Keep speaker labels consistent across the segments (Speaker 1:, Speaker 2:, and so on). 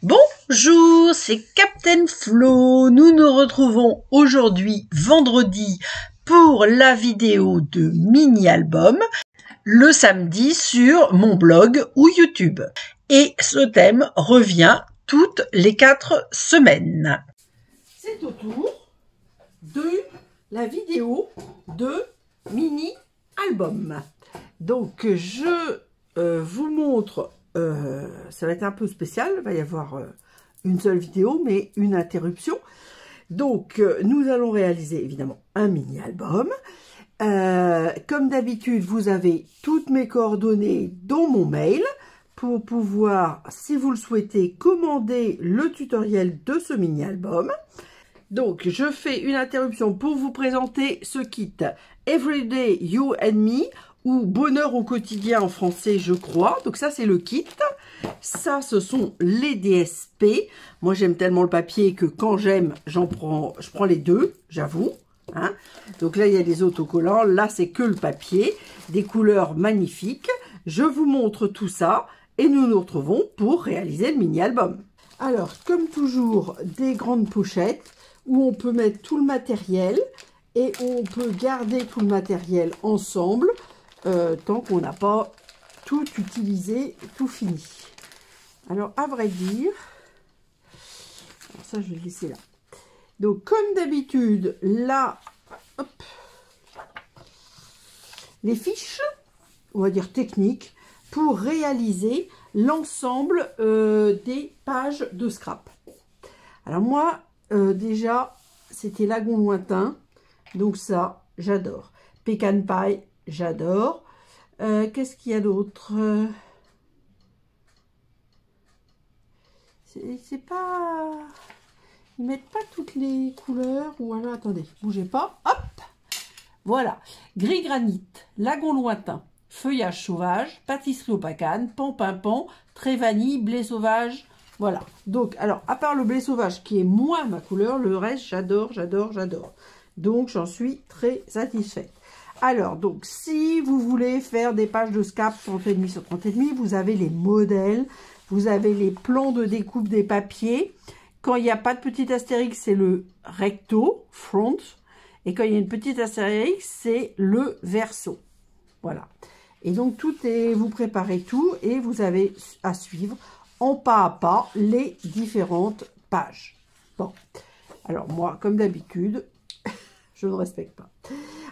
Speaker 1: Bonjour, c'est Captain Flo. Nous nous retrouvons aujourd'hui, vendredi, pour la vidéo de mini-album, le samedi sur mon blog ou YouTube. Et ce thème revient toutes les 4 semaines. C'est au tour de la vidéo de mini-album. Donc, je vous montre, ça va être un peu spécial, il va y avoir une seule vidéo, mais une interruption. Donc, nous allons réaliser évidemment un mini-album. Comme d'habitude, vous avez toutes mes coordonnées dans mon mail pour pouvoir, si vous le souhaitez, commander le tutoriel de ce mini-album. Donc, je fais une interruption pour vous présenter ce kit Everyday You and Me, ou Bonheur au quotidien en français, je crois. Donc ça, c'est le kit. Ça, ce sont les DSP. Moi, j'aime tellement le papier que quand j'aime, je prends les deux, j'avoue. Hein. Donc là, il y a des autocollants. Là, c'est que le papier. Des couleurs magnifiques. Je vous montre tout ça et nous nous retrouvons pour réaliser le mini-album. Alors, comme toujours, des grandes pochettes où on peut mettre tout le matériel et on peut garder tout le matériel ensemble. Tant qu'on n'a pas tout utilisé, tout fini. Alors, à vrai dire, alors ça, je vais le laisser là. Donc, comme d'habitude, là, hop, les fiches, on va dire techniques, pour réaliser l'ensemble des pages de scrap. Alors, moi, déjà, c'était Lagon Lointain, donc ça, j'adore. Pecan Pie, j'adore. Qu'est-ce qu'il y a d'autre? C'est pas... Ils mettent pas toutes les couleurs. Ou alors, attendez, bougez pas. Hop! Voilà. Gris granit, Lagon Lointain, Feuillage sauvage, Pâtisserie au pacane, Pan Pimpant, Trait vanille, Blé sauvage. Voilà. Donc, alors, à part le blé sauvage qui est moins ma couleur, le reste, j'adore, j'adore, j'adore. Donc, j'en suis très satisfaite. Alors, donc, si vous voulez faire des pages de scrap 30,5 sur 30,5, vous avez les modèles, vous avez les plans de découpe des papiers. Quand il n'y a pas de petit astérix, c'est le recto, front. Et quand il y a une petite astérix, c'est le verso. Voilà. Et donc, tout est, vous préparez tout et vous avez à suivre en pas à pas les différentes pages. Bon. Alors, moi, comme d'habitude, je ne respecte pas.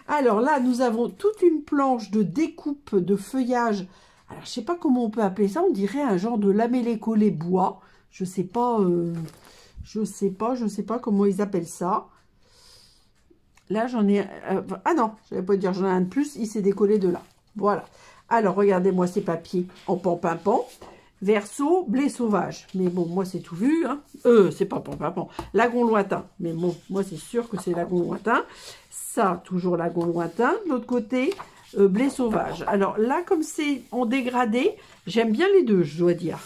Speaker 1: Alors là, nous avons toute une planche de découpe de feuillage. Alors, je ne sais pas comment on peut appeler ça. On dirait un genre de lamellé-collé bois. Je ne sais pas, je sais pas comment ils appellent ça. Là, j'en ai... ah non, je ne vais pas dire j'en ai un de plus. Il s'est décollé de là. Voilà. Alors, regardez-moi ces papiers en pan pimpant. Verso, blé sauvage. Mais bon, moi, c'est tout vu. Hein. C'est pas pan pimpant. Lagon Lointain. Mais bon, moi, c'est sûr que c'est Lagon Lointain. Ça, toujours Lagon Lointain. De l'autre côté, blé sauvage. Alors là, comme c'est en dégradé, j'aime bien les deux, je dois dire.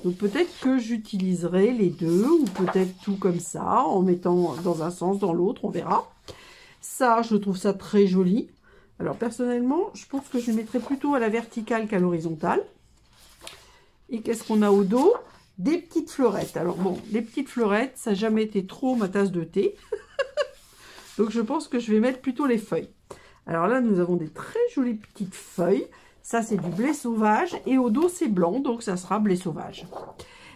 Speaker 1: Donc peut-être que j'utiliserai les deux, ou peut-être tout comme ça, en mettant dans un sens, dans l'autre, on verra. Ça, je trouve ça très joli. Alors personnellement, je pense que je les mettrai plutôt à la verticale qu'à l'horizontale. Et qu'est-ce qu'on a au dos? Des petites fleurettes. Alors bon, les petites fleurettes, ça n'a jamais été trop ma tasse de thé. Donc, je pense que je vais mettre plutôt les feuilles. Alors là, nous avons des très jolies petites feuilles. Ça, c'est du blé sauvage. Et au dos, c'est blanc. Donc, ça sera blé sauvage.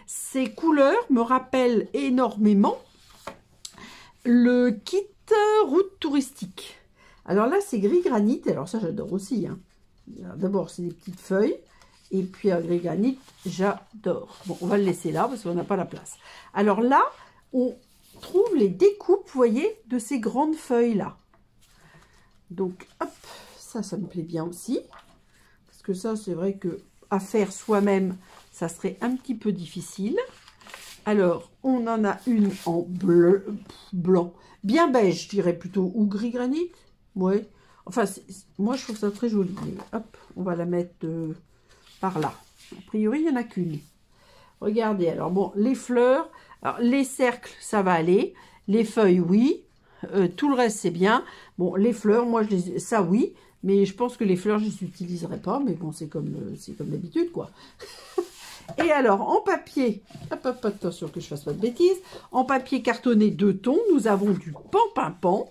Speaker 1: Ces couleurs me rappellent énormément le kit route touristique. Alors là, c'est gris granit. Alors ça, j'adore aussi. Hein. D'abord, c'est des petites feuilles. Et puis, gris granit, j'adore. Bon, on va le laisser là parce qu'on n'a pas la place. Alors là, on trouve les découpes, vous voyez, de ces grandes feuilles-là. Donc, hop, ça me plaît bien aussi. Parce que ça, c'est vrai que à faire soi-même, ça serait un petit peu difficile. Alors, on en a une en blanc, bien beige, je dirais plutôt, ou gris granit. Ouais. Enfin, moi, je trouve ça très joli. Mais, hop, on va la mettre par là. A priori, il n'y en a qu'une. Regardez, alors bon, les fleurs, alors les cercles, ça va aller. Les feuilles, oui. Tout le reste, c'est bien. Bon, les fleurs, moi, ça, oui. Mais je pense que les fleurs, je ne les utiliserai pas. Mais bon, c'est comme d'habitude, quoi. Et alors, en papier, hop, attention que je fasse pas de bêtises, en papier cartonné 2 tons, nous avons du pan-pimpant.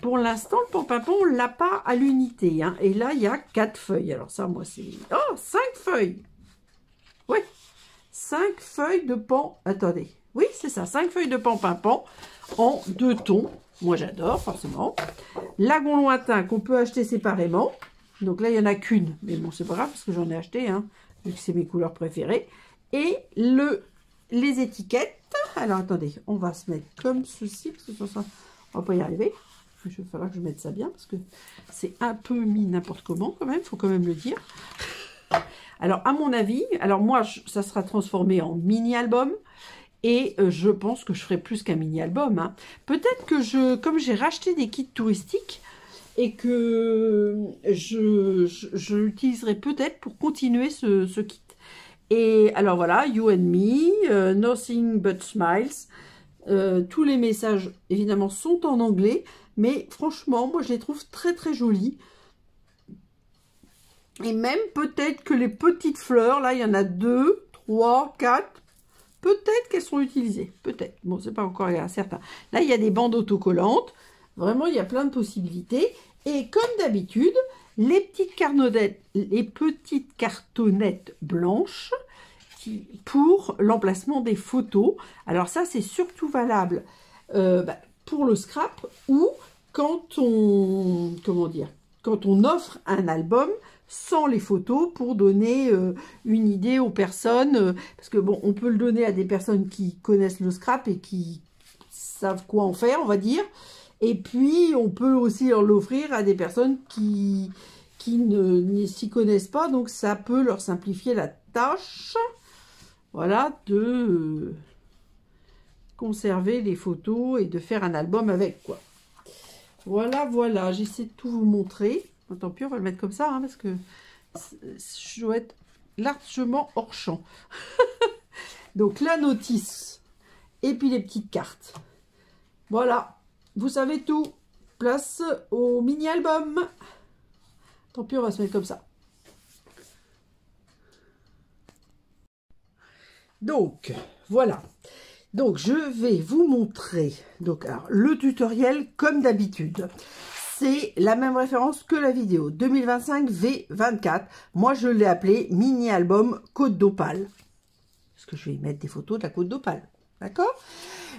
Speaker 1: Pour l'instant, le pan-pimpant, on ne l'a pas à l'unité. Hein. Et là, il y a 4 feuilles. Alors ça, moi, c'est... Oh, 5 feuilles. Oui, 5 feuilles de pan... Attendez. Oui, c'est ça, 5 feuilles de pan-pimpant en 2 tons. Moi, j'adore, forcément. Lagon lointain qu'on peut acheter séparément. Donc là, il n'y en a qu'une. Mais bon, c'est pas grave parce que j'en ai acheté, hein, vu que c'est mes couleurs préférées. Et les étiquettes. Alors, attendez, on va se mettre comme ceci. Parce que sans ça, on va pas y arriver. Il va falloir que je mette ça bien parce que c'est un peu mis n'importe comment quand même. Il faut quand même le dire. Alors, à mon avis, alors moi, ça sera transformé en mini-album. Et je pense que je ferai plus qu'un mini-album. Hein. Peut-être que comme j'ai racheté des kits touristiques et que je l'utiliserai peut-être pour continuer ce kit. Et alors voilà, You and Me, Nothing But Smiles. Tous les messages, évidemment, sont en anglais. Mais franchement, moi, je les trouve très, très jolis. Et même peut-être que les petites fleurs, là, il y en a 2, 3, 4. Peut-être qu'elles sont utilisées. Peut-être. Bon, c'est pas encore certain. Là, il y a des bandes autocollantes. Vraiment, il y a plein de possibilités. Et comme d'habitude, les petites cartonnettes blanches pour l'emplacement des photos. Alors ça, c'est surtout valable pour le scrap ou quand on, quand on offre un album sans les photos pour donner une idée aux personnes. Parce que bon, on peut le donner à des personnes qui connaissent le scrap et qui savent quoi en faire, on va dire. Et puis, on peut aussi l'offrir à des personnes qui ne s'y connaissent pas. Donc, ça peut leur simplifier la tâche. Voilà, de conserver les photos et de faire un album avec, quoi. Voilà, voilà. J'essaie de tout vous montrer. Tant pis, on va le mettre comme ça, hein, parce que je dois être largement hors champ. Donc, la notice. Et puis, les petites cartes. Voilà. Vous savez tout. Place au mini-album. Tant pis, on va se mettre comme ça. Donc, voilà. Donc, je vais vous montrer alors, le tutoriel comme d'habitude. C'est la même référence que la vidéo. 2025 V24. Moi, je l'ai appelé mini-album Côte d'Opale. Parce que je vais y mettre des photos de la Côte d'Opale. D'accord?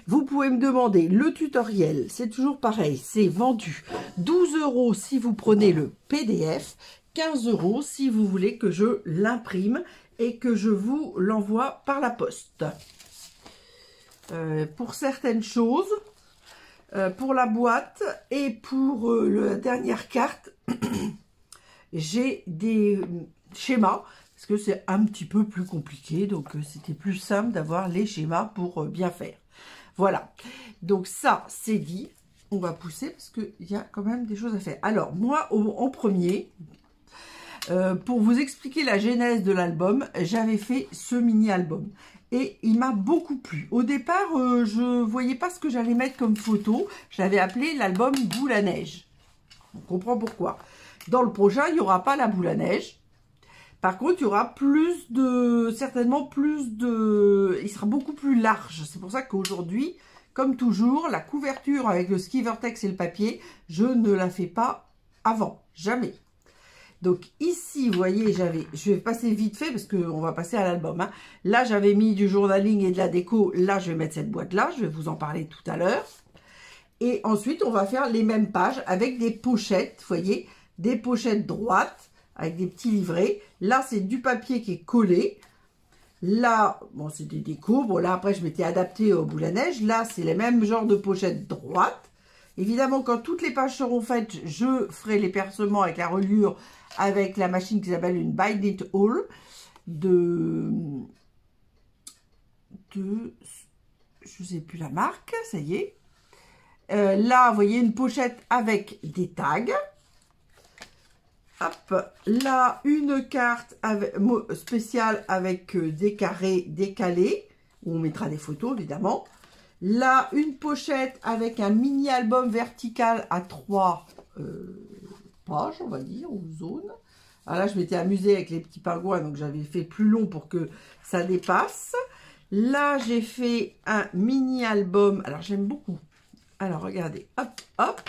Speaker 1: Vous pouvez me demander le tutoriel. C'est toujours pareil. C'est vendu 12 € si vous prenez le PDF. 15 € si vous voulez que je l'imprime et que je vous l'envoie par la poste. Pour certaines choses, pour la boîte et pour la dernière carte, j'ai des schémas parce que c'est un petit peu plus compliqué. Donc, c'était plus simple d'avoir les schémas pour bien faire. Voilà. Donc, ça, c'est dit. On va pousser parce qu'il y a quand même des choses à faire. Alors, moi, en premier... pour vous expliquer la genèse de l'album, j'avais fait ce mini-album. Et il m'a beaucoup plu. Au départ, je ne voyais pas ce que j'allais mettre comme photo. Je l'avais appelé l'album Boule à neige. On comprend pourquoi. Dans le prochain, il n'y aura pas la boule à neige. Par contre, il y aura certainement plus de... Il sera beaucoup plus large. C'est pour ça qu'aujourd'hui, comme toujours, la couverture avec le ski vortex et le papier, je ne la fais pas avant. Jamais. Donc ici, vous voyez, je vais passer vite fait parce qu'on va passer à l'album. Hein. Là, j'avais mis du journaling et de la déco. Là, je vais mettre cette boîte-là. Je vais vous en parler tout à l'heure. Et ensuite, on va faire les mêmes pages avec des pochettes, vous voyez, des pochettes droites avec des petits livrets. Là, c'est du papier qui est collé. Là, bon, c'est des décos. Bon, là, après, je m'étais adapté aux boules à neige. Là, c'est les mêmes genres de pochettes droites. Évidemment, quand toutes les pages seront faites, je ferai les percements avec la reliure avec la machine qui s'appelle une Bind It All je ne sais plus la marque, ça y est. Là, vous voyez une pochette avec des tags. Hop, là, une carte spéciale avec des carrés décalés, où on mettra des photos, évidemment. Là, une pochette avec un mini-album vertical à 3 pages, on va dire, ou zones. Alors là, je m'étais amusée avec les petits pingouins, donc j'avais fait plus long pour que ça dépasse. Là, j'ai fait un mini album. Alors, j'aime beaucoup. Alors, regardez. Hop, hop.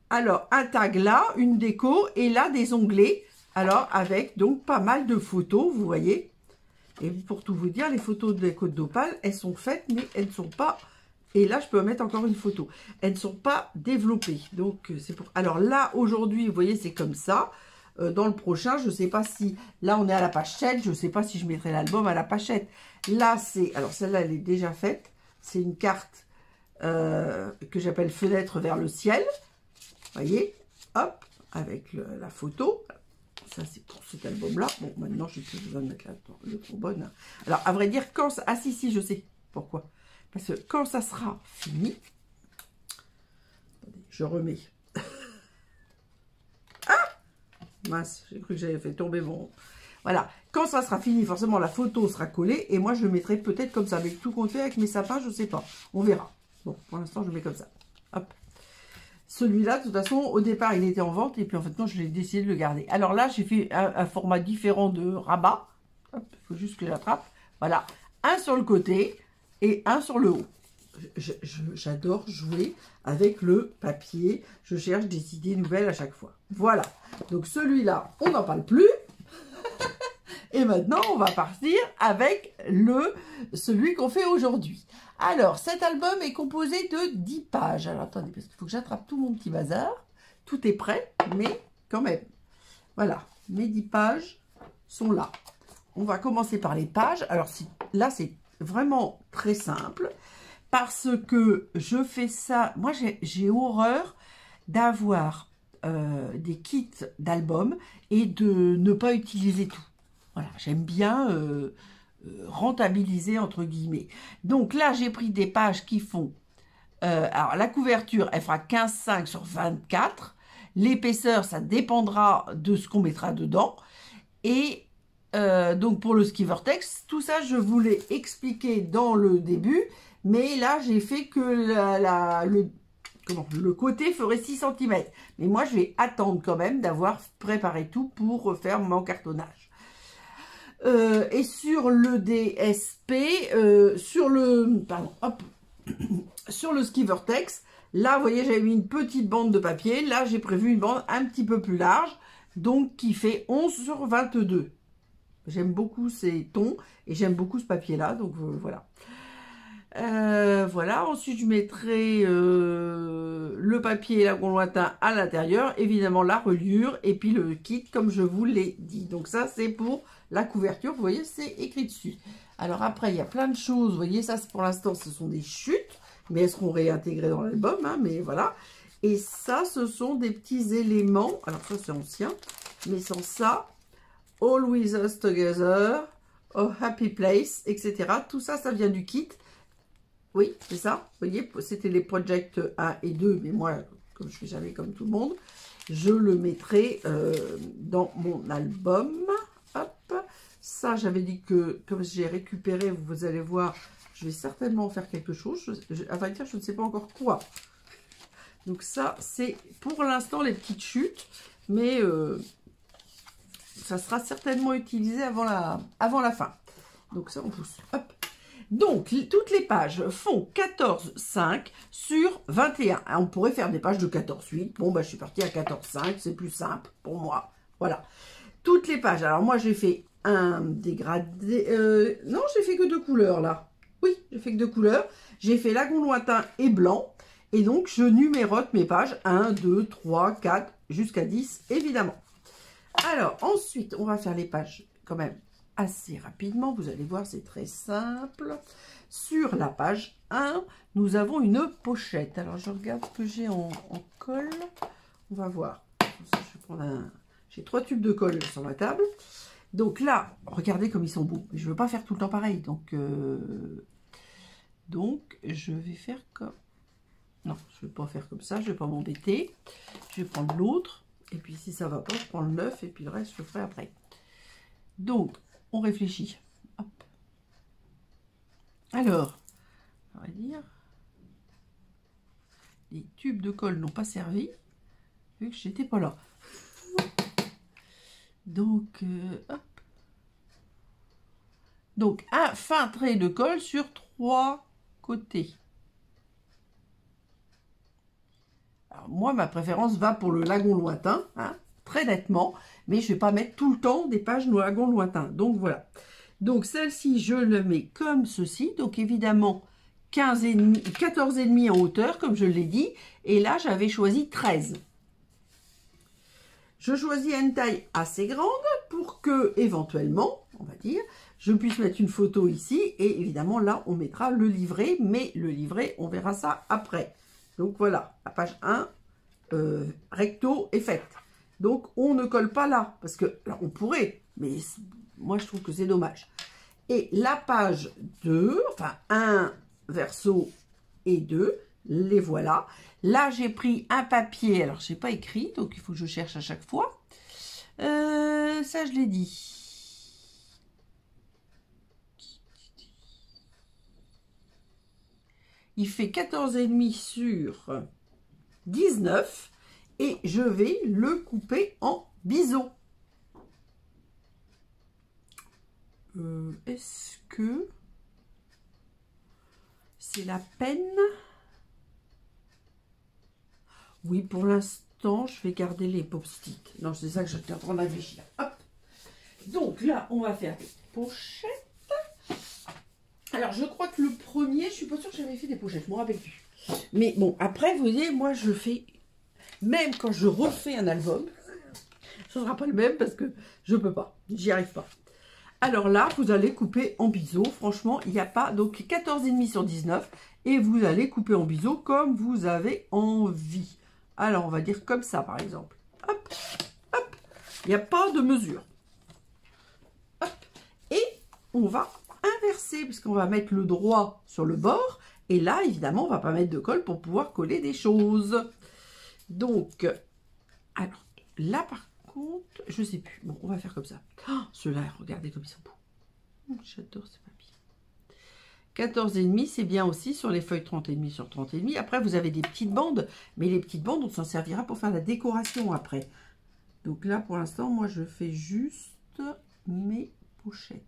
Speaker 1: Alors, un tag là, une déco, et là, des onglets. Alors, avec donc pas mal de photos, vous voyez. Et pour tout vous dire, les photos des Côtes d'Opale, elles sont faites, mais elles ne sont pas... Et là, je peux mettre encore une photo. Elles ne sont pas développées. Donc, c'est pour... Alors là, aujourd'hui, vous voyez, c'est comme ça. Dans le prochain, je ne sais pas si... Là, on est à la page 7. Je ne sais pas si je mettrai l'album à la page 7. Là, c'est... Alors, celle-là, elle est déjà faite. C'est une carte que j'appelle Fenêtre vers le ciel. Vous voyez, hop, avec la photo. Ça, c'est pour cet album-là. Bon, maintenant, je n'ai plus besoin de mettre le trombone. Alors, à vrai dire, quand... Ah, si, je sais. Pourquoi? Parce que quand ça sera fini... Attendez, je remets. Ah! Mince, j'ai cru que j'avais fait tomber mon... Voilà. Quand ça sera fini, forcément, la photo sera collée. Et moi, je le mettrai peut-être comme ça. Avec tout compte fait, avec mes sapins, je ne sais pas. On verra. Bon, pour l'instant, je le mets comme ça. Hop. Celui-là, de toute façon, au départ, il était en vente. Et puis, en fait, non, je l'ai décidé de le garder. Alors là, j'ai fait un format différent de rabat. Il faut juste que j'attrape. Voilà. Un sur le côté et un sur le haut. J'adore jouer avec le papier. Je cherche des idées nouvelles à chaque fois. Voilà. Donc, celui-là, on n'en parle plus. Et maintenant, on va partir avec celui qu'on fait aujourd'hui. Alors, cet album est composé de 10 pages. Alors, attendez, parce qu'il faut que j'attrape tout mon petit bazar. Tout est prêt, mais quand même. Voilà, mes 10 pages sont là. On va commencer par les pages. Alors, là, c'est vraiment très simple. Parce que je fais ça... Moi, j'ai horreur d'avoir des kits d'albums et de ne pas utiliser tout. Voilà, j'aime bien rentabiliser, entre guillemets. Donc là, j'ai pris des pages qui font... alors, la couverture, elle fera 15,5 sur 24. L'épaisseur, ça dépendra de ce qu'on mettra dedans. Et donc, pour le ski vortex, tout ça, je vous l'ai expliqué dans le début. Mais là, j'ai fait que le côté ferait 6 cm. Mais moi, je vais attendre quand même d'avoir préparé tout pour faire mon cartonnage. Et sur le DSP, sur le ski vortex, là, vous voyez, j'avais mis une petite bande de papier. Là, j'ai prévu une bande un petit peu plus large, donc qui fait 11 sur 22. J'aime beaucoup ces tons et j'aime beaucoup ce papier-là, donc voilà. Voilà, ensuite je mettrai le papier et la lointain à l'intérieur, évidemment la reliure et puis le kit comme je vous l'ai dit. Donc ça c'est pour la couverture, vous voyez c'est écrit dessus. Alors après il y a plein de choses, vous voyez ça pour l'instant ce sont des chutes, mais elles seront réintégrées dans l'album, hein, mais voilà. Et ça ce sont des petits éléments, alors ça c'est ancien, mais sans ça, All With Us Together, A Happy Place, etc. Tout ça, ça vient du kit. Oui, c'est ça. Vous voyez, c'était les Project 1 et 2. Mais moi, comme je ne fais jamais comme tout le monde, je le mettrai dans mon album. Hop. Ça, j'avais dit que, comme j'ai récupéré, vous allez voir, je vais certainement en faire quelque chose. À vrai dire, je ne sais pas encore quoi. Donc ça, c'est pour l'instant les petites chutes. Mais ça sera certainement utilisé avant la fin. Donc ça, on pousse. Hop. Donc, toutes les pages font 14,5 sur 21. On pourrait faire des pages de 14,8. Bon, bah, je suis partie à 14,5. C'est plus simple pour moi. Voilà. Toutes les pages. Alors, moi, j'ai fait un dégradé. Non, j'ai fait que 2 couleurs, là. Oui, j'ai fait que 2 couleurs. J'ai fait lagon lointain et blanc. Et donc, je numérote mes pages. 1, 2, 3, 4, jusqu'à 10, évidemment. Alors, ensuite, on va faire les pages quand même assez rapidement. Vous allez voir, c'est très simple. Sur la page 1, nous avons une pochette. Alors, je regarde ce que j'ai en colle. On va voir. J'ai 3 tubes de colle sur ma table. Donc là, regardez comme ils sont beaux. Je ne veux pas faire tout le temps pareil. Donc, je vais faire comme... Non, je ne vais pas faire comme ça. Je ne vais pas m'embêter. Je vais prendre l'autre. Et puis, si ça ne va pas, je prends le 9. Et puis, le reste, je le ferai après. Donc, on réfléchit. Hop. Alors, on va dire, les tubes de colle n'ont pas servi, vu que j'étais pas là. Donc, hop. Donc, un fin trait de colle sur 3 côtés. Alors, moi, ma préférence va pour le lagon lointain, hein, très nettement, mais je ne vais pas mettre tout le temps des pages de lagon lointain. Donc, voilà. Donc, celle-ci, je le mets comme ceci. Donc, évidemment, 14,5 en hauteur, comme je l'ai dit. Et là, j'avais choisi 13. Je choisis une taille assez grande pour que, éventuellement, on va dire, je puisse mettre une photo ici. Et évidemment, là, on mettra le livret. Mais le livret, on verra ça après. Donc, voilà, la page 1, recto est faite. Donc, on ne colle pas là. Parce que, là, on pourrait, mais moi, je trouve que c'est dommage. Et la page 2, enfin 1 verso et 2, les voilà. Là, j'ai pris un papier, alors je n'ai pas écrit, donc il faut que je cherche à chaque fois. Ça, je l'ai dit. Il fait 14,5 sur 19 et je vais le couper en biseau. Est-ce que c'est la peine? Oui, pour l'instant, je vais garder les post-it. Non, c'est ça que j'étais en train de réfléchir. Hop. Donc là, on va faire des pochettes. Alors, je crois que le premier, je suis pas sûre que j'avais fait des pochettes, je me rappelle plus. Mais bon, après, vous voyez, moi, je fais, même quand je refais un album, ce ne sera pas le même parce que je peux pas, j'y arrive pas. Alors là, vous allez couper en biseau. Franchement, il n'y a pas... Donc, 14,5 sur 19. Et vous allez couper en biseau comme vous avez envie. Alors, on va dire comme ça, par exemple. Hop, hop. Il n'y a pas de mesure. Hop. Et on va inverser, puisqu'on va mettre le droit sur le bord. Et là, évidemment, on ne va pas mettre de colle pour pouvoir coller des choses. Donc, alors, là, par contre, je sais plus. Bon, on va faire comme ça. Oh, ceux-là, regardez comme ils sont beaux. J'adore ce papier. 14,5, c'est bien aussi sur les feuilles 30,5 sur 30,5. Après, vous avez des petites bandes, mais les petites bandes, on s'en servira pour faire la décoration après. Donc là, pour l'instant, moi, je fais juste mes pochettes.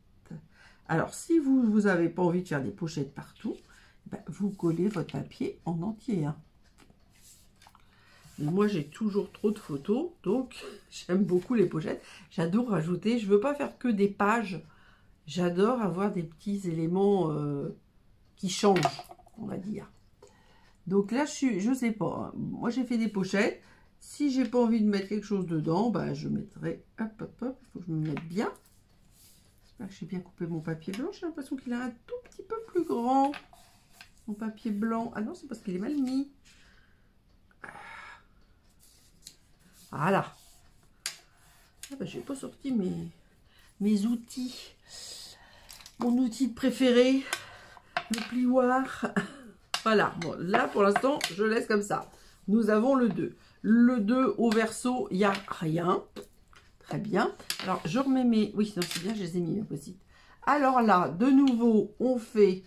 Speaker 1: Alors, si vous n'avez pas envie de faire des pochettes partout, ben, vous collez votre papier en entier. Hein. Mais moi, j'ai toujours trop de photos, donc j'aime beaucoup les pochettes. J'adore rajouter, je ne veux pas faire que des pages. J'adore avoir des petits éléments qui changent, on va dire. Donc là, je sais pas. Hein. Moi, j'ai fait des pochettes. Si j'ai pas envie de mettre quelque chose dedans, bah, je mettrai... Hop, hop, hop. Il faut que je me mette bien. J'espère que j'ai bien coupé mon papier blanc. J'ai l'impression qu'il est un tout petit peu plus grand. Mon papier blanc. Ah non, c'est parce qu'il est mal mis. Voilà. Ah bah, j'ai pas sorti mes outils. Mon outil préféré, le plioir. Voilà. Bon, là, pour l'instant, je laisse comme ça. Nous avons le 2. Le 2 au verso, il n'y a rien. Très bien. Alors, je remets mes... Oui, non, c'est bien, je les ai mis, aussi. Alors là, de nouveau, on fait...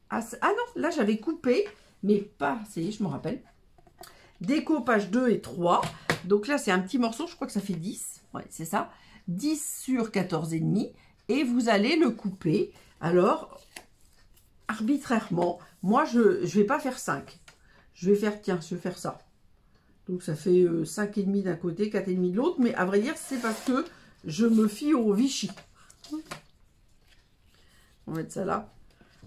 Speaker 1: Ah non, là, j'avais coupé, mais pas... Ça y est, je me rappelle. Découpage 2 et 3. Donc là, c'est un petit morceau, je crois que ça fait 10. Ouais, c'est ça. 10 sur 14,5. Et vous allez le couper. Alors, arbitrairement, moi, je ne vais pas faire 5. Je vais faire, tiens, je vais faire ça. Donc, ça fait 5,5 d'un côté, 4,5 de l'autre. Mais à vrai dire, c'est parce que je me fie au Vichy. On va mettre ça là.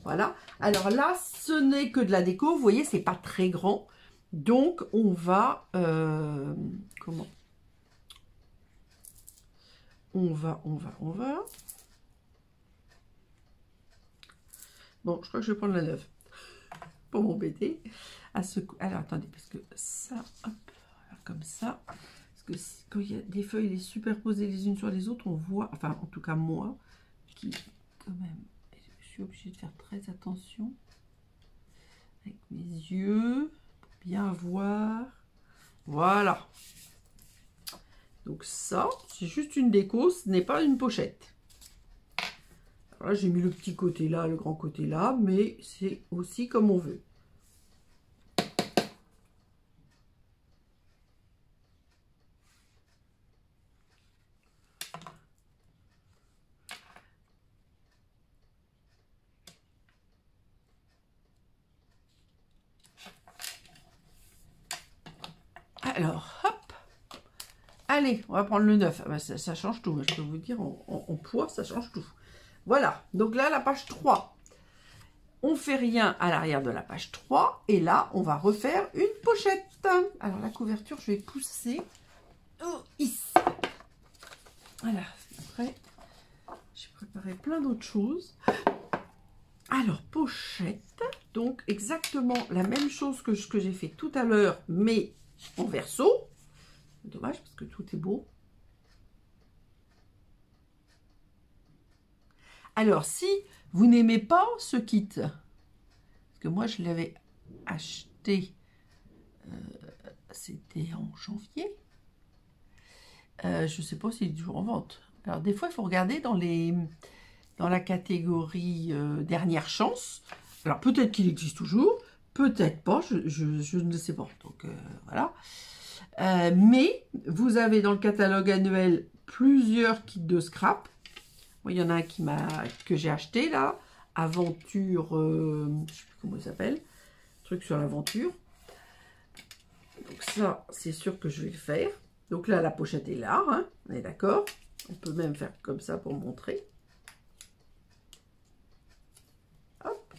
Speaker 1: Voilà. Alors là, ce n'est que de la déco. Vous voyez, c'est pas très grand. Donc, on va... comment? On va... Bon, je crois que je vais prendre la 9 pour m'embêter. Alors, attendez, parce que ça, hop, comme ça. Parce que quand il y a des feuilles les superposées les unes sur les autres, on voit, enfin, en tout cas moi, qui, quand même, je suis obligée de faire très attention avec mes yeux, pour bien voir. Voilà. Donc ça, c'est juste une déco, ce n'est pas une pochette. Là, j'ai mis le petit côté là, le grand côté là, mais c'est aussi comme on veut. Alors, hop. Allez, on va prendre le 9. Ah ben, ça change tout. Je peux vous dire, en poids, ça change tout. Voilà. Donc là, la page 3. On fait rien à l'arrière de la page 3. Et là, on va refaire une pochette. Alors, la couverture, je vais pousser. Ici. Voilà. Après, j'ai préparé plein d'autres choses. Alors, pochette. Donc, exactement la même chose que ce que j'ai fait tout à l'heure, mais en verso. Dommage parce que tout est beau. Alors, si vous n'aimez pas ce kit, parce que moi je l'avais acheté, c'était en janvier. Je ne sais pas s'il est toujours en vente. Alors, des fois, il faut regarder dans la catégorie dernière chance. Alors, peut-être qu'il existe toujours, peut-être pas, je ne sais pas. Donc, voilà. Mais vous avez dans le catalogue annuel plusieurs kits de scrap. Moi, il y en a un que j'ai acheté là. Aventure, je ne sais plus comment il s'appelle. Truc sur l'aventure. Donc ça, c'est sûr que je vais le faire. Donc là, la pochette est là, hein, on est d'accord. On peut même faire comme ça pour montrer. Hop.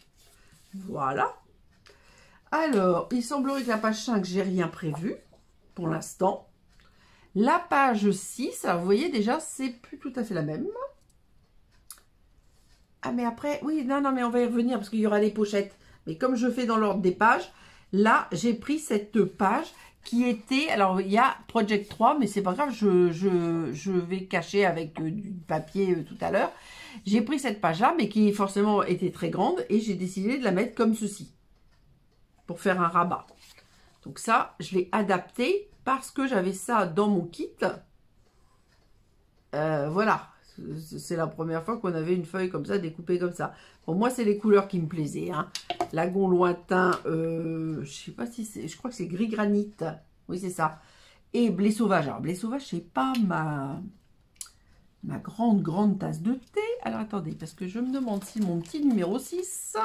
Speaker 1: Voilà. Alors, il semblerait que la page 5, j'ai rien prévu pour l'instant. La page 6, alors vous voyez déjà, c'est plus tout à fait la même. Ah, mais après, oui, non, mais on va y revenir parce qu'il y aura les pochettes. Mais comme je fais dans l'ordre des pages, là, j'ai pris cette page qui était... Alors, il y a Project 3, mais c'est pas grave, je vais cacher avec du papier tout à l'heure. J'ai pris cette page-là, mais qui forcément était très grande, et j'ai décidé de la mettre comme ceci, pour faire un rabat. Donc ça, je l'ai adapté parce que j'avais ça dans mon kit. Voilà, c'est la première fois qu'on avait une feuille comme ça, découpée comme ça. Bon, moi, c'est les couleurs qui me plaisaient. Hein. Lagon lointain, je sais pas si c'est, je crois que c'est gris granit. Oui, c'est ça. Et blé sauvage. Alors, blé sauvage, c'est pas ma grande tasse de thé. Alors, attendez, parce que je me demande si mon petit numéro 6,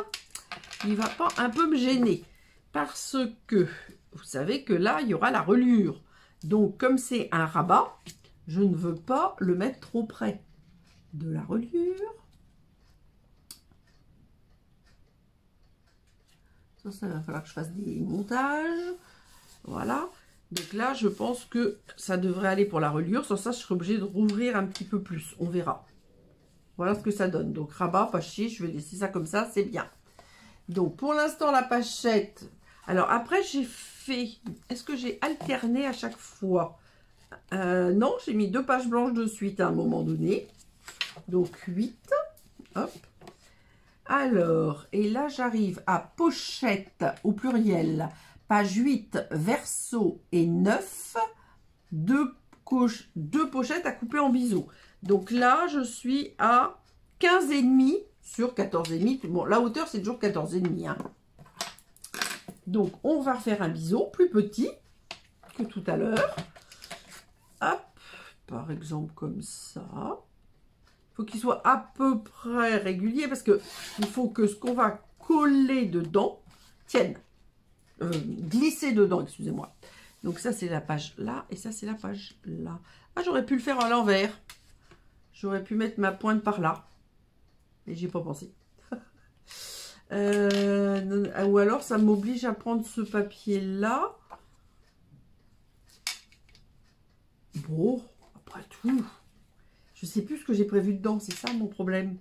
Speaker 1: il va pas un peu me gêner. Parce que, vous savez que là, il y aura la reliure. Donc, comme c'est un rabat, je ne veux pas le mettre trop près de la reliure. Ça va falloir que je fasse des montages. Voilà. Donc là, je pense que ça devrait aller pour la reliure. Sans ça, je serai obligée de rouvrir un petit peu plus. On verra. Voilà ce que ça donne. Donc, rabat, pas chier. Je vais laisser ça comme ça. C'est bien. Donc, pour l'instant, la pochette. Alors, après, j'ai fait... Est-ce que j'ai alterné à chaque fois? Non, j'ai mis 2 pages blanches de suite à un moment donné. Donc, 8. Hop. Alors, et là, j'arrive à pochette au pluriel. Page 8, verso et 9. 2 pochettes à couper en biseau. Donc là, je suis à 15,5 sur 14,5. Bon, la hauteur, c'est toujours 14,5. Hein. Donc, on va faire un biseau plus petit que tout à l'heure. Hop, par exemple comme ça. Il faut qu'il soit à peu près régulier parce que il faut que ce qu'on va coller dedans tienne. Glisser dedans, excusez-moi. Donc ça, c'est la page là et ça, c'est la page là. Ah, j'aurais pu le faire à l'envers. J'aurais pu mettre ma pointe par là. Mais j'y ai pas pensé. Ou alors, ça m'oblige à prendre ce papier-là. Bon, après tout, je sais plus ce que j'ai prévu dedans. C'est ça mon problème.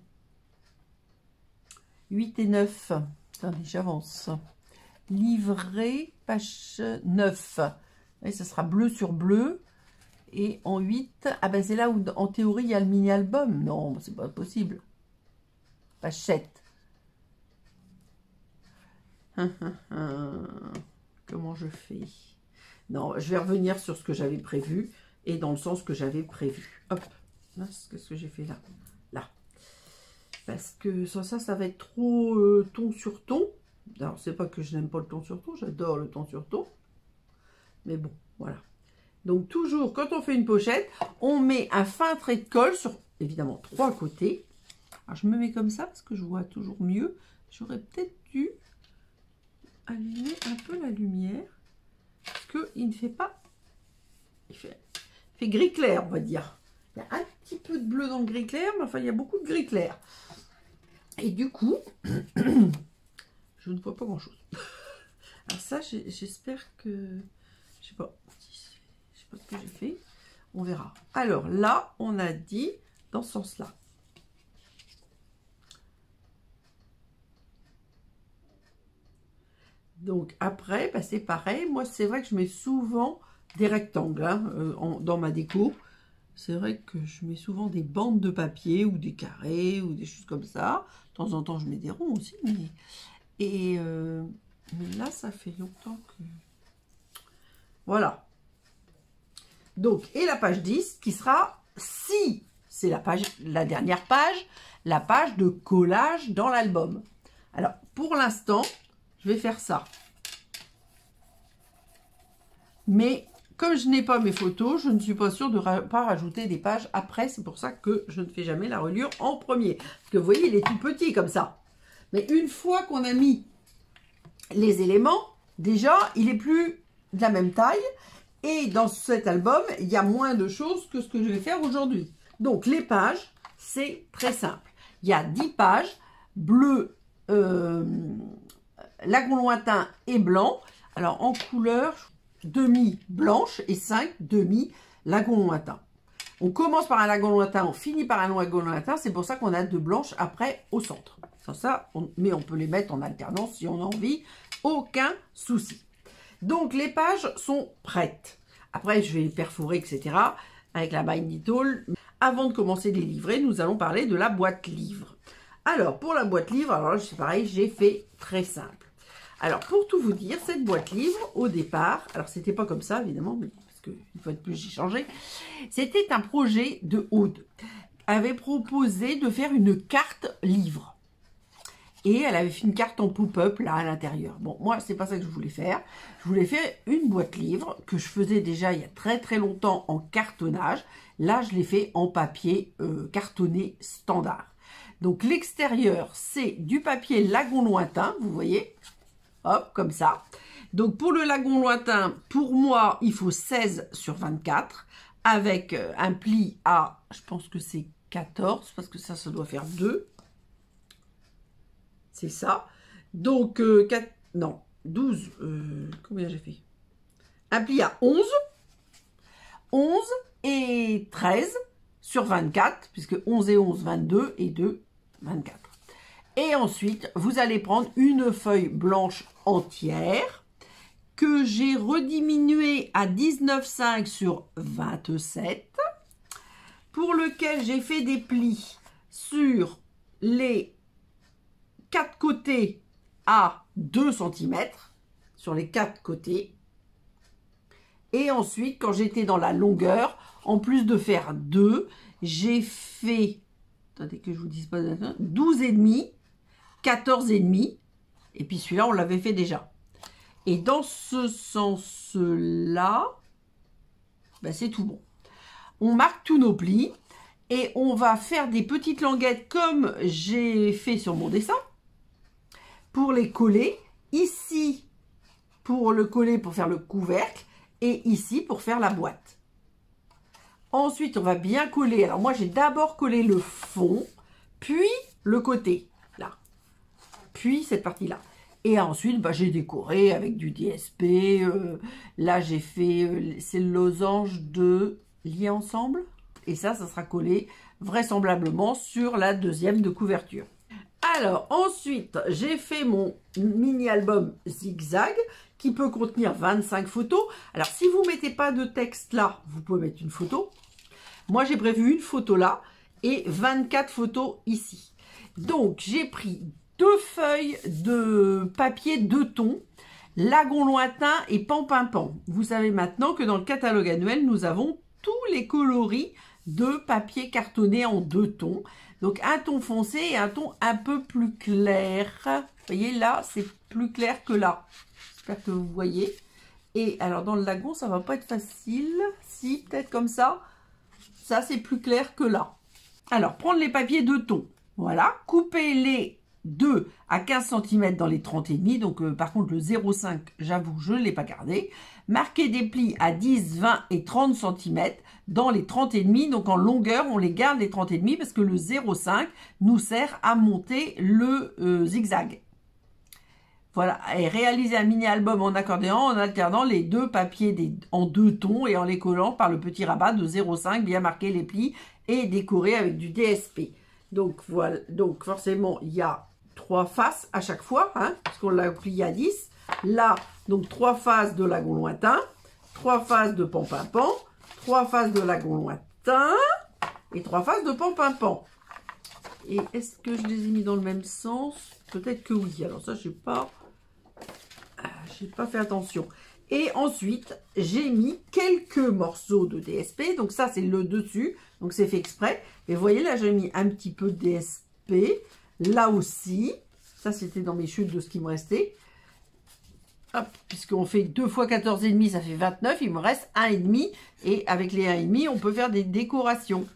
Speaker 1: 8 et 9. Attendez, j'avance. Livré, page 9. Et ça sera bleu sur bleu. Et en 8, ah ben c'est là où en théorie il y a le mini-album. Non, c'est pas possible. Page 7. Comment je fais? Non, je vais revenir sur ce que j'avais prévu et dans le sens que j'avais prévu. Hop, qu'est-ce que j'ai fait là? Là. Parce que sans ça, ça va être trop ton sur ton. Alors, c'est pas que je n'aime pas le ton sur ton, j'adore le ton sur ton. Mais bon, voilà. Donc, toujours, quand on fait une pochette, on met un fin trait de colle sur, évidemment, 3 côtés. Alors, je me mets comme ça parce que je vois toujours mieux. J'aurais peut-être dû allumer un peu la lumière parce qu'il ne fait pas fait gris clair, on va dire. Il y a un petit peu de bleu dans le gris clair, mais enfin, il y a beaucoup de gris clair. Et du coup, je ne vois pas grand-chose. Alors ça, j'espère que... Je sais pas ce que j'ai fait. On verra. Alors là, on a dit dans ce sens-là. Donc après, bah, c'est pareil. Moi, c'est vrai que je mets souvent des rectangles hein, dans ma déco. C'est vrai que je mets souvent des bandes de papier ou des carrés ou des choses comme ça. De temps en temps, je mets des ronds aussi. Mais là, ça fait longtemps que... Voilà. Donc, et la page 10 qui sera, si c'est la dernière page, la page de collage dans l'album. Alors, pour l'instant, je vais faire ça. Mais comme je n'ai pas mes photos, je ne suis pas sûre de pas rajouter des pages après. C'est pour ça que je ne fais jamais la reliure en premier. Parce que vous voyez, il est tout petit comme ça. Mais une fois qu'on a mis les éléments, déjà, il est plus de la même taille. Et dans cet album, il y a moins de choses que ce que je vais faire aujourd'hui. Donc, les pages, c'est très simple. Il y a 10 pages, bleu, lagon lointain et blanc. Alors, en couleur, demi blanche et 5 demi lagon lointain. On commence par un lagon lointain, on finit par un lagon lointain. C'est pour ça qu'on a 2 blanches après au centre. Mais on peut les mettre en alternance si on a envie. Aucun souci. Donc, les pages sont prêtes. Après, je vais les perforer, etc. avec la Binding Tool. Avant de commencer les livrets, nous allons parler de la boîte livre. Alors, pour la boîte livre, alors là, c'est pareil, j'ai fait très simple. Alors, pour tout vous dire, cette boîte livre, au départ, alors c'était pas comme ça, évidemment, mais parce que une fois de plus, j'ai changé. C'était un projet de Aude. Elle avait proposé de faire une carte livre. Et elle avait fait une carte en pop-up, là, à l'intérieur. Bon, moi, c'est pas ça que je voulais faire. Je voulais faire une boîte livre que je faisais déjà il y a très, très longtemps en cartonnage. Là, je l'ai fait en papier cartonné standard. Donc, l'extérieur, c'est du papier lagon lointain, vous voyez. Hop, comme ça. Donc, pour le lagon lointain, pour moi, il faut 16 sur 24. Avec un pli à, je pense que c'est 14, parce que ça doit faire 2. C'est ça. Donc, 12. Combien j'ai fait? Un pli à 11. 11 et 13 sur 24, puisque 11 et 11, 22 et 2, 24. Et ensuite, vous allez prendre une feuille blanche entière que j'ai rediminuée à 19,5 sur 27, pour lequel j'ai fait des plis sur les 4 côtés à 2 cm, sur les 4 côtés. Et ensuite, quand j'étais dans la longueur, en plus de faire 2, j'ai fait, attendez que je vous dise pas, 12,5, 14,5, et puis celui-là, on l'avait fait déjà. Et dans ce sens-là, ben c'est tout bon. On marque tous nos plis, et on va faire des petites languettes comme j'ai fait sur mon dessin, pour les coller, ici pour le coller, pour faire le couvercle, et ici pour faire la boîte. Ensuite, on va bien coller. Alors moi, j'ai d'abord collé le fond, puis le côté, là, puis cette partie-là. Et ensuite, bah, j'ai décoré avec du DSP. Là, j'ai fait, c'est le losange de lier ensemble. Et ça sera collé vraisemblablement sur la deuxième de couverture. Alors, ensuite, j'ai fait mon mini-album zigzag qui peut contenir 25 photos. Alors, si vous ne mettez pas de texte là, vous pouvez mettre une photo. Moi, j'ai prévu une photo là et 24 photos ici. Donc, j'ai pris 2 feuilles de papier 2 tons, lagon lointain et pan-pin-pan. Vous savez maintenant que dans le catalogue annuel, nous avons tous les coloris de papier cartonné en 2 tons. Donc, un ton foncé et un ton un peu plus clair. Vous voyez, là, c'est plus clair que là. J'espère que vous voyez. Et alors, dans le lagon, ça va pas être facile. Si, peut-être comme ça. Ça, c'est plus clair que là. Alors, prendre les papiers 2 tons. Voilà. Couper les 2 à 15 cm dans les 30 et demi. Donc, par contre, le 0,5, j'avoue, je ne l'ai pas gardé. Marquer des plis à 10, 20 et 30 cm dans les 30 et demi. Donc, en longueur, on les garde les 30 et demi parce que le 0,5 nous sert à monter le zigzag. Voilà, et réaliser un mini-album en accordéon en alternant les deux papiers en 2 tons et en les collant par le petit rabat de 0,5, bien marquer les plis et décorer avec du DSP. Donc voilà, donc forcément il y a 3 faces à chaque fois, hein, parce qu'on l'a plié à 10. Là, donc 3 faces de lagon lointain, 3 faces de pan-pin-pan, 3 faces de lagon lointain et 3 faces de pan-pin-pan. Et est-ce que je les ai mis dans le même sens? Peut-être que oui. Alors ça, je n'ai pas fait attention. Et ensuite, j'ai mis quelques morceaux de DSP. Donc ça, c'est le dessus. Donc c'est fait exprès. Et vous voyez, là, j'ai mis un petit peu de DSP. Là aussi. Ça, c'était dans mes chutes de ce qui me restait. Hop, puisqu'on fait 2 x 14,5, ça fait 29. Il me reste 1,5. Et avec les 1,5, on peut faire des décorations.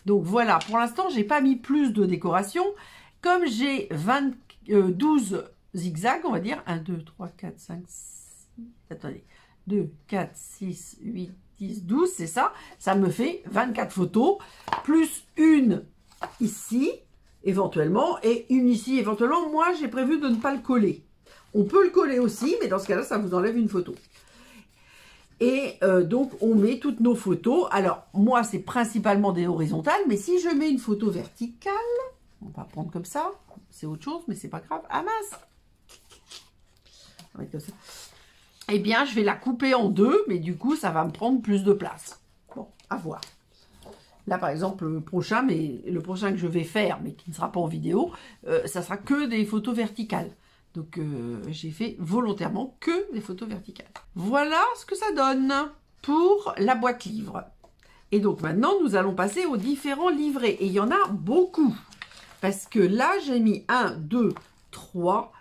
Speaker 1: Donc voilà, pour l'instant, j'ai pas mis plus de décoration. Comme j'ai 12 zigzags, on va dire, 1, 2, 3, 4, 5, 6, attendez, 2, 4, 6, 8, 10, 12, c'est ça. Ça me fait 24 photos, plus une ici, éventuellement, et une ici, éventuellement. Moi, j'ai prévu de ne pas le coller. On peut le coller aussi, mais dans ce cas-là, ça vous enlève une photo. Et donc, on met toutes nos photos. Alors, moi, c'est principalement des horizontales, mais si je mets une photo verticale, on va prendre comme ça, c'est autre chose, mais c'est pas grave. Ah mince! On va mettre comme ça. Eh bien, je vais la couper en 2, mais du coup, ça va me prendre plus de place. Bon, à voir. Là, par exemple, le prochain que je vais faire, mais qui ne sera pas en vidéo, ça sera que des photos verticales. Donc, j'ai fait volontairement que des photos verticales. Voilà ce que ça donne pour la boîte livre. Et donc, maintenant, nous allons passer aux différents livrets. Et il y en a beaucoup. Parce que là, j'ai mis 1, 2, 3,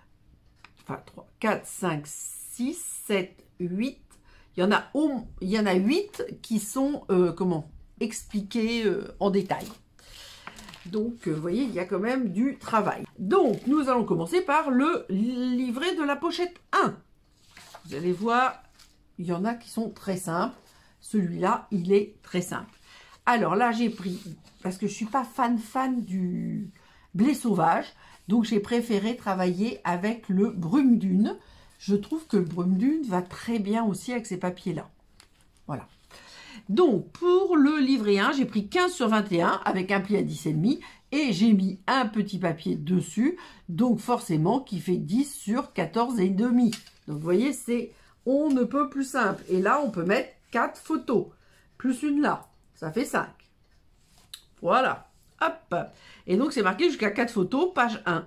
Speaker 1: 4, 5, 6, 7, 8. Il y en a 8 qui sont, expliqués en détail. Donc, vous voyez, il y a quand même du travail. Donc, nous allons commencer par le livret de la pochette 1. Vous allez voir, il y en a qui sont très simples. Celui-là, il est très simple. Alors là, j'ai pris, parce que je ne suis pas fan du blé sauvage, donc j'ai préféré travailler avec le brume dune. Je trouve que le brume dune va très bien aussi avec ces papiers-là. Voilà. Donc, pour le livret 1, j'ai pris 15 sur 21 avec un pli à 10,5 et j'ai mis un petit papier dessus, donc forcément qui fait 10 sur 14,5. Donc, vous voyez, on ne peut plus simple. Et là, on peut mettre 4 photos, plus une là, ça fait 5. Voilà, hop. Et donc, c'est marqué jusqu'à 4 photos, page 1.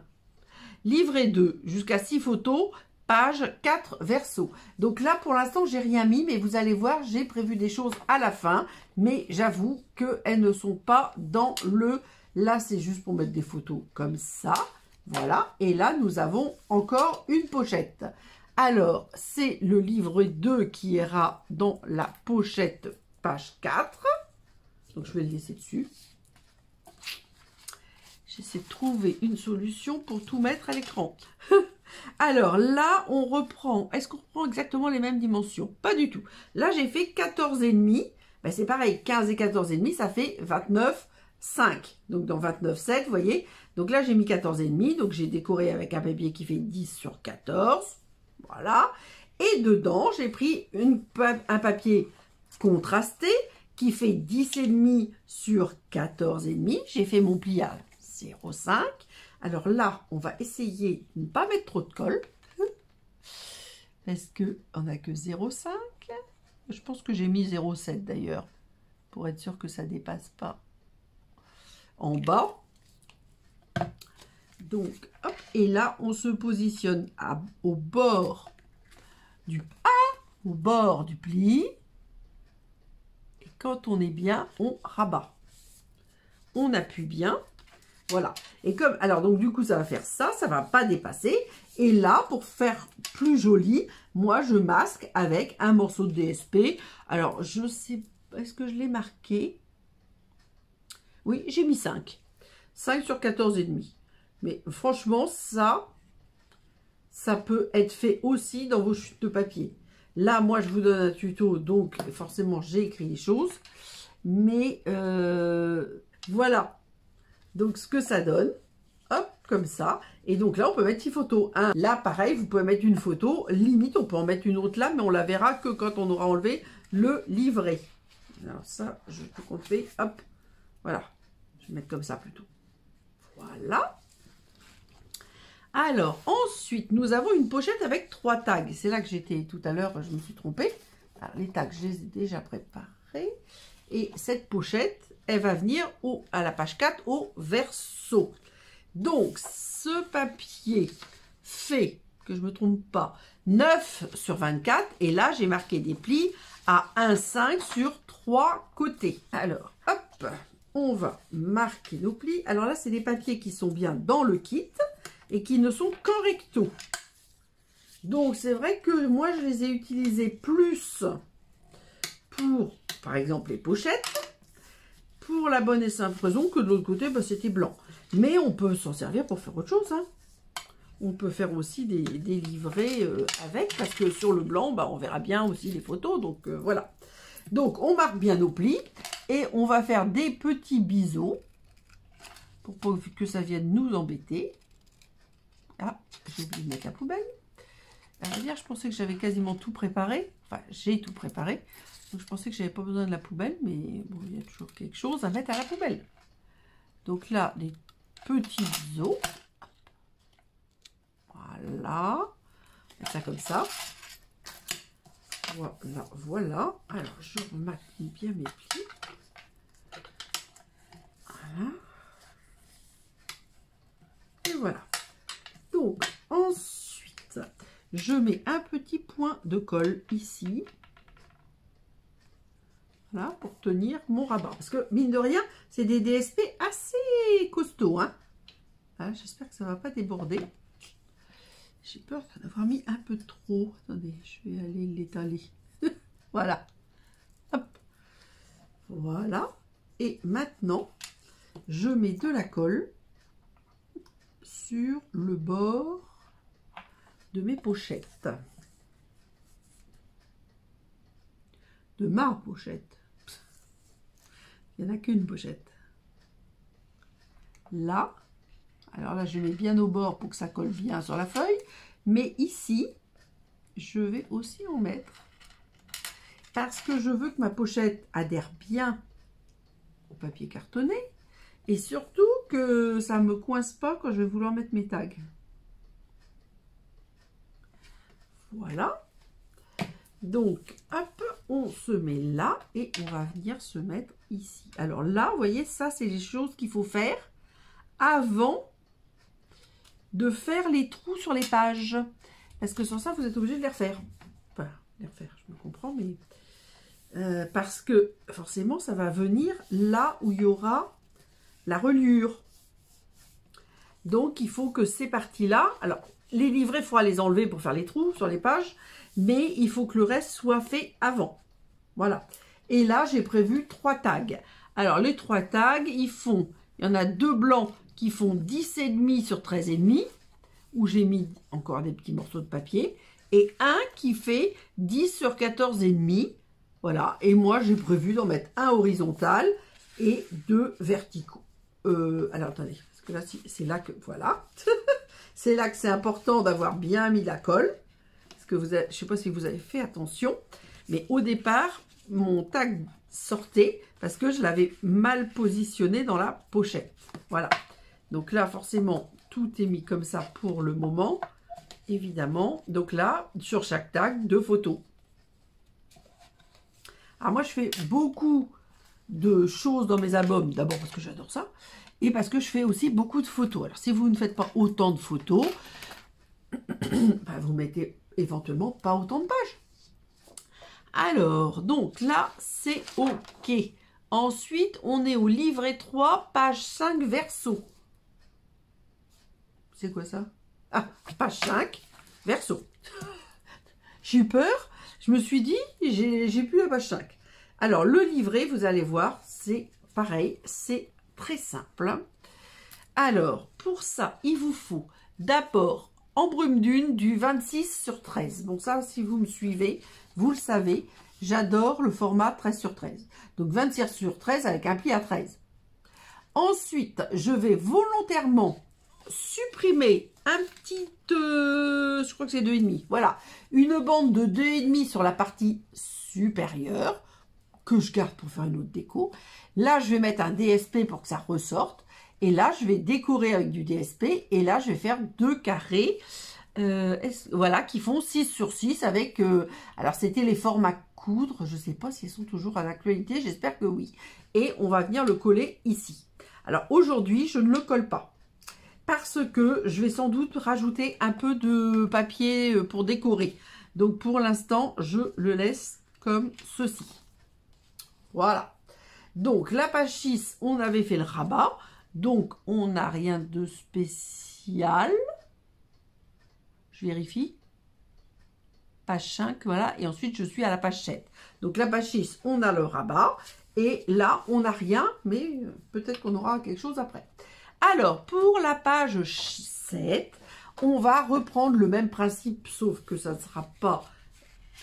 Speaker 1: Livret 2, jusqu'à 6 photos, page 4 verso. Donc là, pour l'instant, j'ai rien mis, mais vous allez voir, j'ai prévu des choses à la fin. Mais j'avoue qu'elles ne sont pas dans le... Là, c'est juste pour mettre des photos comme ça. Voilà. Et là, nous avons encore une pochette. Alors, c'est le livret 2 qui ira dans la pochette page 4. Donc, je vais le laisser dessus. J'essaie de trouver une solution pour tout mettre à l'écran. Alors là, on reprend. Est-ce qu'on reprend exactement les mêmes dimensions? Pas du tout. Là, j'ai fait 14,5. Ben, c'est pareil, 15 et 14,5, ça fait 29,5. Donc, dans 29,7, vous voyez. Donc là, j'ai mis 14,5. Donc, j'ai décoré avec un papier qui fait 10 sur 14. Voilà. Et dedans, j'ai pris un papier contrasté qui fait 10,5 sur 14,5. J'ai fait mon pliage 0,5. Alors là, on va essayer de ne pas mettre trop de colle. Parce qu'on n'a que 0,5. Je pense que j'ai mis 0,7 d'ailleurs. Pour être sûr que ça ne dépasse pas en bas. Donc, hop. Et là, on se positionne au bord du pli. Et quand on est bien, on rabat. On appuie bien. Voilà. Et comme, alors, donc, du coup, ça va faire ça. Ça ne va pas dépasser. Et là, pour faire plus joli, moi, je masque avec un morceau de DSP. Alors, je sais, est-ce que je l'ai marqué? Oui, j'ai mis 5. 5 sur 14,5. Mais franchement, ça peut être fait aussi dans vos chutes de papier. Là, moi, je vous donne un tuto, donc forcément, j'ai écrit les choses. Mais voilà. Donc, ce que ça donne, hop, comme ça. Et donc là, on peut mettre 6 photos. Hein. Là, pareil, vous pouvez mettre une photo. Limite, on peut en mettre une autre là, mais on la verra que quand on aura enlevé le livret. Alors ça, je peux qu'on fait, hop, voilà. Je vais mettre comme ça plutôt. Voilà. Alors, ensuite, nous avons une pochette avec 3 tags. C'est là que j'étais tout à l'heure, je me suis trompée. Alors, les tags, je les ai déjà préparés. Et cette pochette, elle va venir à la page 4 au verso. Donc, ce papier fait, que je ne me trompe pas, 9 sur 24. Et là, j'ai marqué des plis à 1,5 sur 3 côtés. Alors, hop, on va marquer nos plis. Alors là, c'est des papiers qui sont bien dans le kit et qui ne sont qu'en recto. Donc, c'est vrai que moi, je les ai utilisés plus pour, par exemple, les pochettes, pour la bonne et simple raison que de l'autre côté, bah, c'était blanc. Mais on peut s'en servir pour faire autre chose. Hein. On peut faire aussi des livrets avec, parce que sur le blanc, bah, on verra bien aussi les photos. Donc, voilà. Donc, on marque bien nos plis et on va faire des petits biseaux pour pas que ça vienne nous embêter. Ah, j'ai oublié de mettre la poubelle. À vrai dire, je pensais que j'avais quasiment tout préparé. Enfin, j'ai tout préparé. Donc, je pensais que j'avais pas besoin de la poubelle, mais bon, il y a toujours quelque chose à mettre à la poubelle. Donc là, les petits biseaux. Voilà. Et ça comme ça. Voilà, voilà. Alors, je remarque bien mes plis. Voilà. Et voilà. Donc, ensuite, je mets un petit point de colle ici. Voilà, pour tenir mon rabat. Parce que, mine de rien, c'est des DSP assez costauds. Hein. Voilà, j'espère que ça ne va pas déborder. J'ai peur d'en avoir mis un peu trop. Attendez, je vais aller l'étaler. Voilà. Hop. Voilà. Et maintenant, je mets de la colle sur le bord de mes pochettes. De ma pochette. Il n'y en a qu'une pochette. Là. Alors là, je mets bien au bord pour que ça colle bien sur la feuille. Mais ici, je vais aussi en mettre. Parce que je veux que ma pochette adhère bien au papier cartonné. Et surtout que ça ne me coince pas quand je vais vouloir mettre mes tags. Voilà. Donc, hop, on se met là et on va venir se mettre ici. Alors là, vous voyez, ça, c'est les choses qu'il faut faire avant de faire les trous sur les pages. Parce que sans ça, vous êtes obligé de les refaire. Enfin, les refaire, je me comprends, mais... parce que forcément, ça va venir là où il y aura la reliure. Donc, il faut que ces parties-là... Alors, les livrets, il faudra les enlever pour faire les trous sur les pages. Mais il faut que le reste soit fait avant. Voilà. Et là, j'ai prévu 3 tags. Alors, les 3 tags, il y en a 2 blancs qui font 10,5 sur 13,5, où j'ai mis encore des petits morceaux de papier, et un qui fait 10 sur 14,5. Voilà. Et moi, j'ai prévu d'en mettre un horizontal et 2 verticaux. Alors, attendez, parce que là, c'est là que... Voilà. C'est là que c'est important d'avoir bien mis la colle. Parce que je ne sais pas si vous avez fait attention, mais au départ, mon tag sortait parce que je l'avais mal positionné dans la pochette. Voilà. Donc là, forcément, tout est mis comme ça pour le moment, évidemment. Donc là, sur chaque tag, 2 photos. Alors moi, je fais beaucoup de choses dans mes albums, d'abord parce que j'adore ça, et parce que je fais aussi beaucoup de photos. Alors, si vous ne faites pas autant de photos, ben, vous mettez éventuellement pas autant de pages. Alors, donc là, c'est OK. Ensuite, on est au livret 3, page 5, verso. C'est quoi ça? Ah, page 5, verso. J'ai eu peur. Je me suis dit, j'ai plus la page 5. Alors, le livret, vous allez voir, c'est pareil, c'est très simple. Alors, pour ça, il vous faut d'abord en brume d'une du 26/13. Bon, ça, si vous me suivez, vous le savez, j'adore le format 13/13. Donc, 26/13 avec un pli à 13. Ensuite, je vais volontairement supprimer un petit, je crois que c'est 2,5. Voilà, une bande de 2,5 sur la partie supérieure que je garde pour faire une autre déco. Là, je vais mettre un DSP pour que ça ressorte. Et là, je vais décorer avec du DSP. Et là, je vais faire 2 carrés, voilà, qui font 6/6 avec... alors, c'était les formats coudre. Je ne sais pas s'ils sont toujours à l'actualité. J'espère que oui. Et on va venir le coller ici. Alors, aujourd'hui, je ne le colle pas. Parce que je vais sans doute rajouter un peu de papier pour décorer. Donc, pour l'instant, je le laisse comme ceci. Voilà. Donc, la page 6, on avait fait le rabat. Donc, on n'a rien de spécial. Je vérifie. Page 5, voilà. Et ensuite, je suis à la page 7. Donc, la page 6, on a le rabat. Et là, on n'a rien. Mais peut-être qu'on aura quelque chose après. Alors, pour la page 7, on va reprendre le même principe, sauf que ça ne sera pas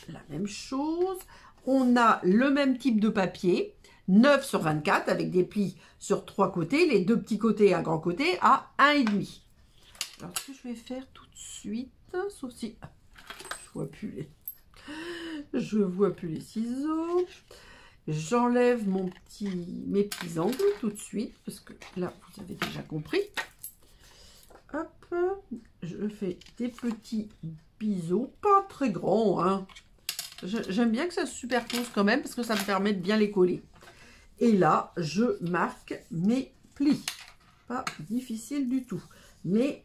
Speaker 1: la même chose. On a le même type de papier, 9/24, avec des plis sur 3 côtés, les 2 petits côtés et un grand côté à 1,5. Alors, ce que je vais faire tout de suite, sauf si... Je vois plus les ciseaux. J'enlève mes petits angles tout de suite, parce que là, vous avez déjà compris. Hop, je fais des petits biseaux, pas très grands, hein. J'aime bien que ça se superpose quand même, parce que ça me permet de bien les coller. Et là, je marque mes plis. Pas difficile du tout. Mais,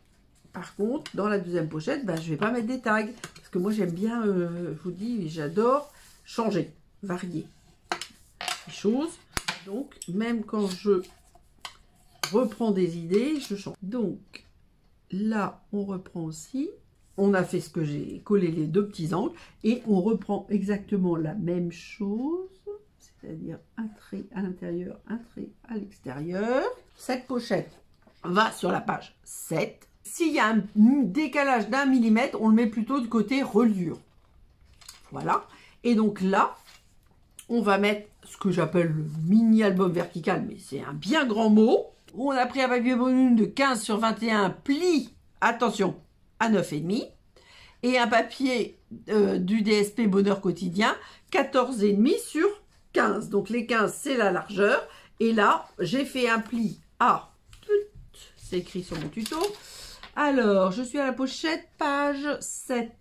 Speaker 1: par contre, dans la deuxième pochette, ben, je ne vais pas mettre des tags. Parce que moi, j'aime bien, je vous dis, j'adore changer, varier les choses. Donc, même quand je reprends des idées, je change. Donc, là, on reprend aussi. On a fait ce que j'ai collé les 2 petits angles. Et on reprend exactement la même chose. C'est-à-dire un trait à l'intérieur, un trait à l'extérieur. Cette pochette va sur la page 7. S'il y a un décalage d'1 millimètre, on le met plutôt du côté reliure. Voilà. Et donc là, on va mettre ce que j'appelle le mini-album vertical, mais c'est un bien grand mot. On a pris un papier volume de 15/21 pli, attention, à 9,5. Et un papier du DSP Bonheur Quotidien, 14,5 sur 15. Donc les 15, c'est la largeur. Et là, j'ai fait un pli à... C'est écrit sur mon tuto. Alors, je suis à la pochette, page 7.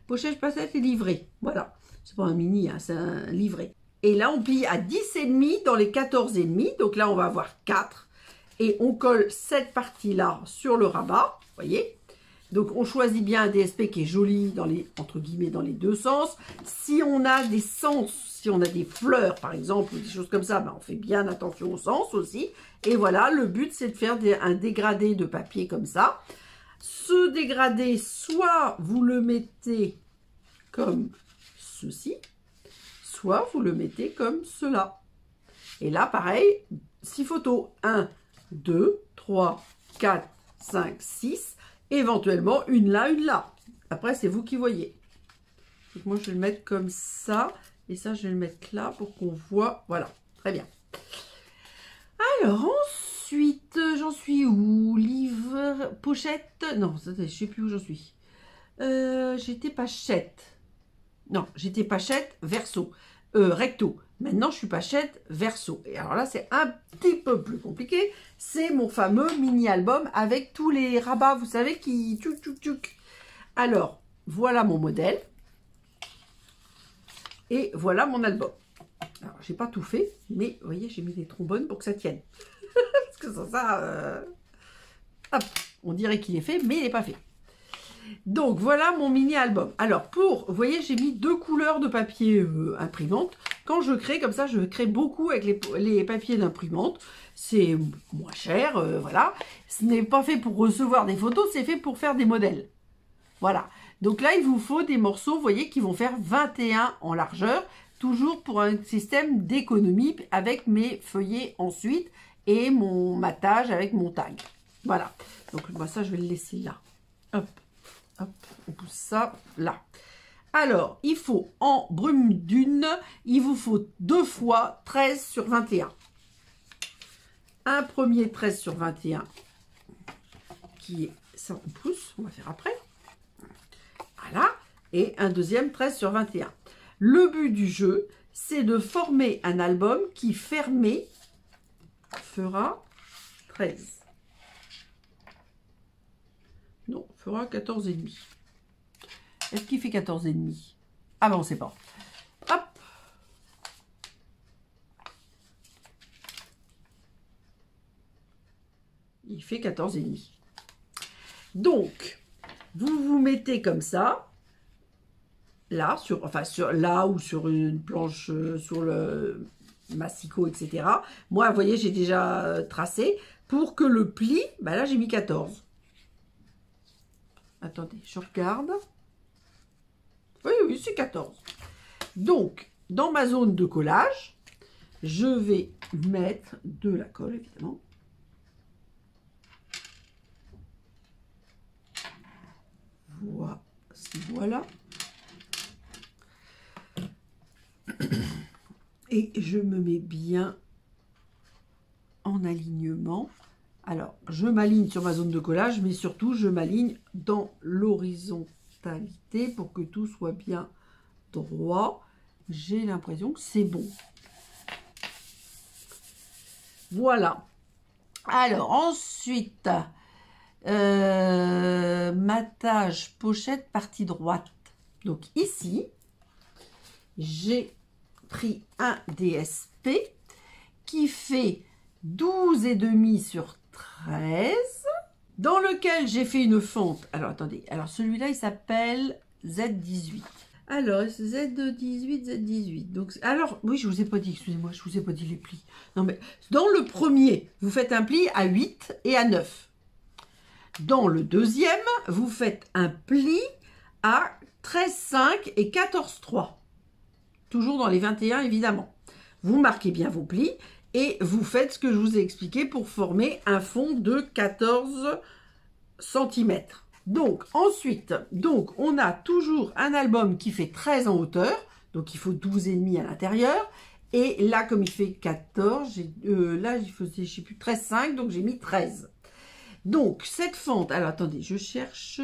Speaker 1: Pochette, page 7 et livré. Voilà. C'est pas un mini, hein, c'est un livret. Et là, on plie à 10,5 dans les 14,5. Donc là, on va avoir 4. Et on colle cette partie-là sur le rabat. Vous voyez? Donc, on choisit bien un DSP qui est joli, dans les, entre guillemets, dans les 2 sens. Si on a des sens, si on a des fleurs, par exemple, ou des choses comme ça, ben, on fait bien attention au sens aussi. Et voilà, le but, c'est de faire un dégradé de papier comme ça. Ce dégradé, soit vous le mettez comme ceci, soit vous le mettez comme cela. Et là, pareil, 6 photos. 1, 2, 3, 4, 5, 6. Éventuellement, une là, une là. Après, c'est vous qui voyez. Donc, moi, je vais le mettre comme ça. Et ça, je vais le mettre là pour qu'on voit. Voilà, très bien. Alors, ensuite, j'en suis où? Livre, pochette. Non, je ne sais plus où j'en suis. J'étais pachette. Non, j'étais pachette verso. Recto. Maintenant, je suis pachette verso. Et alors là, c'est un petit peu plus compliqué. C'est mon fameux mini-album avec tous les rabats, vous savez, qui... Tchouk, tchouk, tchouk. Alors, voilà mon modèle. Et voilà mon album. Alors, j'ai pas tout fait, mais vous voyez, j'ai mis des trombones pour que ça tienne. Parce que ça hop, on dirait qu'il est fait, mais il n'est pas fait. Donc, voilà mon mini-album. Alors, vous voyez, j'ai mis 2 couleurs de papier imprimante. Quand je crée, comme ça, je crée beaucoup avec les papiers d'imprimante. C'est moins cher, voilà. Ce n'est pas fait pour recevoir des photos, c'est fait pour faire des modèles. Voilà. Donc là, il vous faut des morceaux, vous voyez, qui vont faire 21 en largeur. Toujours pour un système d'économie avec mes feuillets ensuite. et mon matage avec mon tag. Voilà. Donc moi ça je vais le laisser là. Hop, hop, on pousse ça là. Alors, il faut en brume d'une, il vous faut 2 fois 13 sur 21. Un premier 13 sur 21 qui est ça, on pousse, on va faire après. Voilà. Et un deuxième 13 sur 21. Le but du jeu, c'est de former un album qui fermé fera 13. Non, fera 14,5. Est-ce qu'il fait 14,5? Ah ben on ne sait pas. Hop. Il fait 14,5. Donc, vous vous mettez comme ça, là, là ou sur une planche, sur le massicot, etc. Moi, vous voyez, j'ai déjà tracé. Pour que le pli, ben là, j'ai mis 14. Attendez, je regarde. Oui, oui, c'est 14. Donc, dans ma zone de collage, je vais mettre de la colle, évidemment. Voilà. Et je me mets bien en alignement. Alors, je m'aligne sur ma zone de collage, mais surtout, je m'aligne dans l'horizontalité pour que tout soit bien droit. J'ai l'impression que c'est bon. Voilà. Alors, ensuite, matage pochette partie droite. Donc, ici, j'ai pris un DSP qui fait 12,5 sur 13, dans lequel j'ai fait une fente. Alors, attendez. Alors, celui-là, il s'appelle Z18. Alors, Z18, Z18. Donc, alors, oui, je vous ai pas dit, excusez-moi, je vous ai pas dit les plis. Non, mais dans le premier, vous faites un pli à 8 et à 9. Dans le deuxième, vous faites un pli à 13,5 et 14,3. Toujours dans les 21, évidemment. Vous marquez bien vos plis et vous faites ce que je vous ai expliqué pour former un fond de 14 cm. Donc, ensuite, on a toujours un album qui fait 13 en hauteur. Donc, il faut 12,5 à l'intérieur. Et là, comme il fait 14, là, il faisait, je sais plus, 13,5, donc j'ai mis 13. Donc, cette fente, alors attendez, je cherche.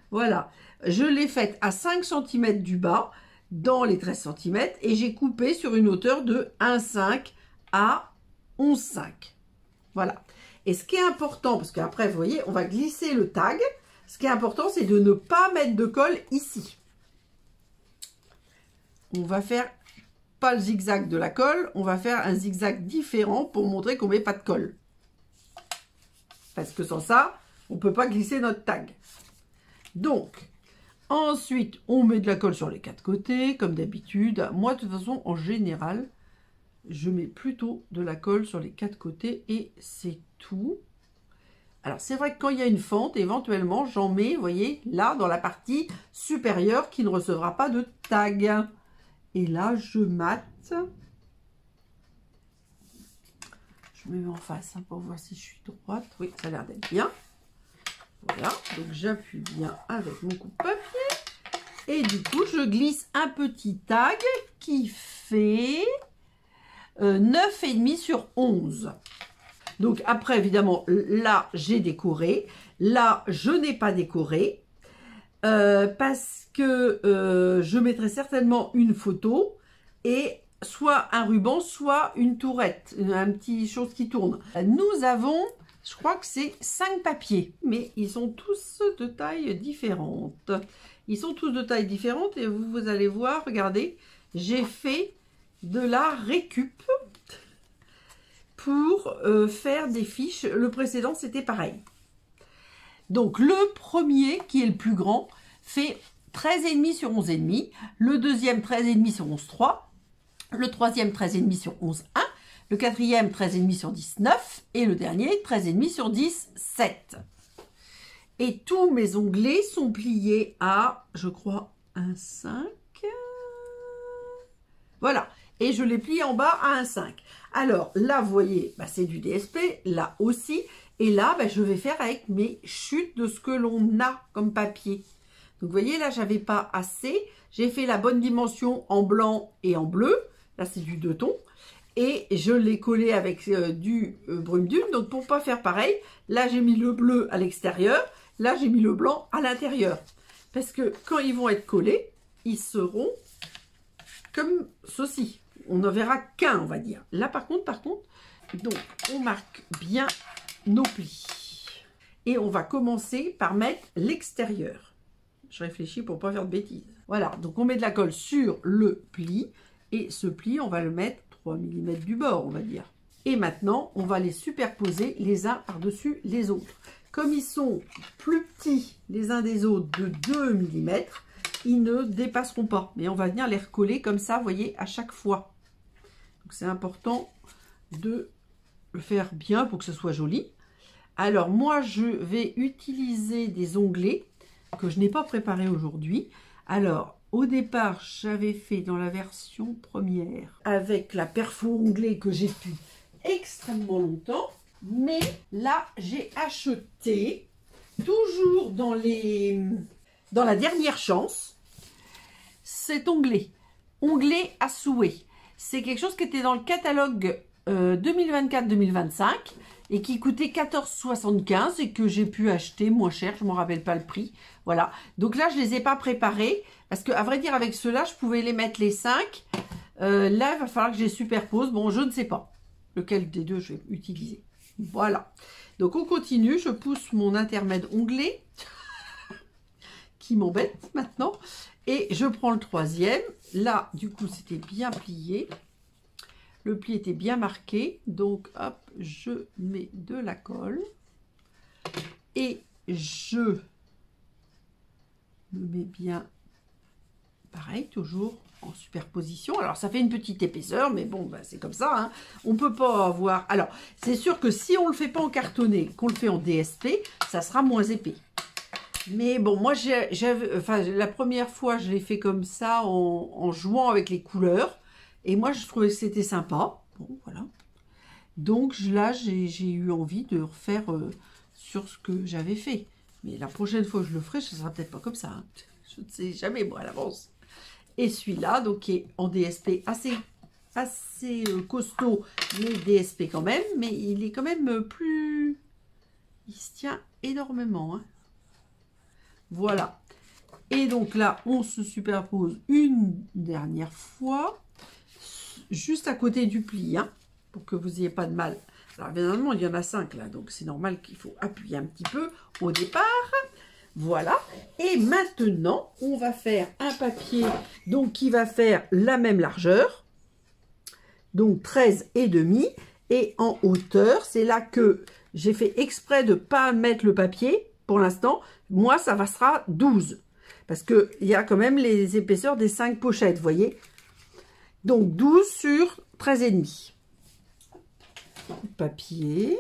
Speaker 1: Voilà, je l'ai faite à 5 cm du bas, dans les 13 cm, et j'ai coupé sur une hauteur de 1,5 à 11,5. Voilà. Et ce qui est important, parce qu'après, vous voyez, on va glisser le tag. Ce qui est important, c'est de ne pas mettre de colle ici. On va faire pas le zigzag de la colle, on va faire un zigzag différent pour montrer qu'on ne met pas de colle. Parce que sans ça, on ne peut pas glisser notre tag. Donc, ensuite, on met de la colle sur les 4 côtés, comme d'habitude. Moi, de toute façon, en général, je mets plutôt de la colle sur les 4 côtés et c'est tout. Alors, c'est vrai que quand il y a une fente, éventuellement, j'en mets, vous voyez, là, dans la partie supérieure qui ne recevra pas de tag. Et là, je mate. Je me mets en face pour voir si je suis droite. Oui, ça a l'air d'être bien. Voilà, donc j'appuie bien avec mon coupe-papier. Et du coup, je glisse un petit tag qui fait 9,5 sur 11. Donc après, évidemment, là, j'ai décoré. Là, je n'ai pas décoré. Parce que je mettrai certainement une photo et soit un ruban, soit une tourette, un petit chose qui tourne. Nous avons, je crois que c'est 5 papiers, mais ils sont tous de taille différente. Ils sont tous de taille différente et vous allez voir, regardez, j'ai fait de la récup pour faire des fiches. Le précédent, c'était pareil. Donc, le premier, qui est le plus grand, fait 13,5 sur 11,5. Le deuxième, 13,5 sur 11,3. Le troisième, 13,5 sur 11,1. Le quatrième, 13,5 sur 10,9. Et le dernier, 13,5 sur 10,7. Et tous mes onglets sont pliés à, je crois, 1,5. Voilà. et je les plie en bas à 1,5. Alors là, vous voyez, bah, c'est du DSP, là aussi. Et là, bah, je vais faire avec mes chutes de ce que l'on a comme papier. Donc, vous voyez, là, j'avais pas assez. J'ai fait la bonne dimension en blanc et en bleu. Là, c'est du 2 tons. Et je l'ai collé avec du brume dune. Donc, pour pas faire pareil, là, j'ai mis le bleu à l'extérieur. Là, j'ai mis le blanc à l'intérieur. Parce que quand ils vont être collés, ils seront comme ceci. On n'en verra qu'un, on va dire. Là, par contre, donc, on marque bien nos plis. Et on va commencer par mettre l'extérieur. Je réfléchis pour pas faire de bêtises. Voilà, donc on met de la colle sur le pli. Et ce pli, on va le mettre 3 mm du bord, on va dire. Et maintenant, on va les superposer les uns par-dessus les autres. Comme ils sont plus petits les uns des autres de 2 mm, ils ne dépasseront pas. Mais on va venir les recoller comme ça, vous voyez, à chaque fois. Donc c'est important de le faire bien pour que ce soit joli. Alors moi, je vais utiliser des onglets que je n'ai pas préparés aujourd'hui. Alors, au départ, j'avais fait dans la version première avec la perfo onglet que j'ai depuis extrêmement longtemps. Mais là, j'ai acheté, toujours dans la dernière chance, cet onglet à souhait. C'est quelque chose qui était dans le catalogue 2024-2025 et qui coûtait 14,75 et que j'ai pu acheter moins cher, je ne me rappelle pas le prix. Voilà, donc là, je ne les ai pas préparés parce qu'à vrai dire, avec ceux-là, je pouvais les mettre les 5. Là, il va falloir que je les superpose. Bon, je ne sais pas lequel des deux je vais utiliser. Voilà, donc on continue, je pousse mon intermède onglet qui m'embête maintenant et je prends le troisième. Là, du coup, c'était bien plié, le pli était bien marqué, donc hop, je mets de la colle et je me mets bien pareil, toujours en superposition. Alors ça fait une petite épaisseur, mais bon, bah, c'est comme ça, hein. On peut pas avoir. Alors c'est sûr que si on le fait pas en cartonné, qu'on le fait en DSP, ça sera moins épais. Mais bon, moi la première fois je l'ai fait comme ça en jouant avec les couleurs, et moi je trouvais que c'était sympa. Bon voilà, donc là j'ai eu envie de refaire sur ce que j'avais fait. Mais la prochaine fois que je le ferai, ce sera peut-être pas comme ça, hein. Je ne sais jamais moi à l'avance. Et celui-là, donc, qui est en DSP assez costaud, mais DSP quand même. Mais il est quand même plus... Il se tient énormément, hein. Voilà. Et donc là, on se superpose une dernière fois, juste à côté du pli, hein, pour que vous n'ayez pas de mal. Alors, évidemment, il y en a 5 là, donc c'est normal qu'il faut appuyer un petit peu au départ. Voilà, et maintenant, on va faire un papier donc qui va faire la même largeur, donc 13,5, et en hauteur, c'est là que j'ai fait exprès de ne pas mettre le papier, pour l'instant, moi ça sera 12, parce qu'il y a quand même les épaisseurs des 5 pochettes, vous voyez, donc 12 sur 13,5. Papier,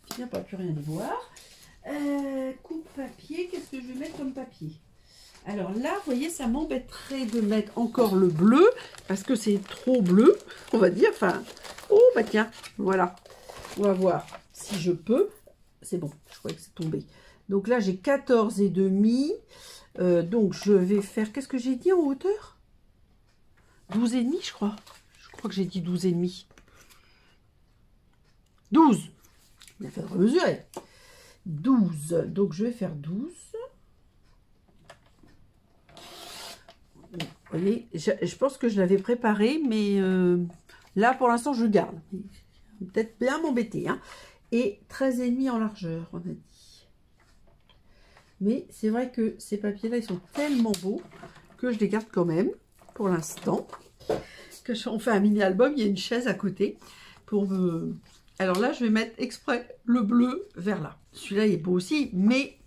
Speaker 1: il n'y a pas plus rien à voir. Coupe papier, qu'est-ce que je vais mettre comme papier? Alors là, vous voyez, ça m'embêterait de mettre encore le bleu, parce que c'est trop bleu, on va dire. Enfin, oh, bah tiens, voilà. On va voir si je peux. C'est bon, je croyais que c'est tombé. Donc là, j'ai 14,5. Donc je vais faire, qu'est-ce que j'ai dit en hauteur? 12,5, je crois. Je crois que j'ai dit 12,5. 12. Il a fait remesurer. 12, donc je vais faire 12. Vous voyez, je pense que je l'avais préparé, mais là pour l'instant je garde. Peut-être bien m'embêter, hein. Et 13,5 en largeur, on a dit. Mais c'est vrai que ces papiers-là, ils sont tellement beaux que je les garde quand même pour l'instant. On fait un mini-album, il y a une chaise à côté pour me... Alors là, je vais mettre exprès le bleu vers là. Celui-là, il est beau aussi, mais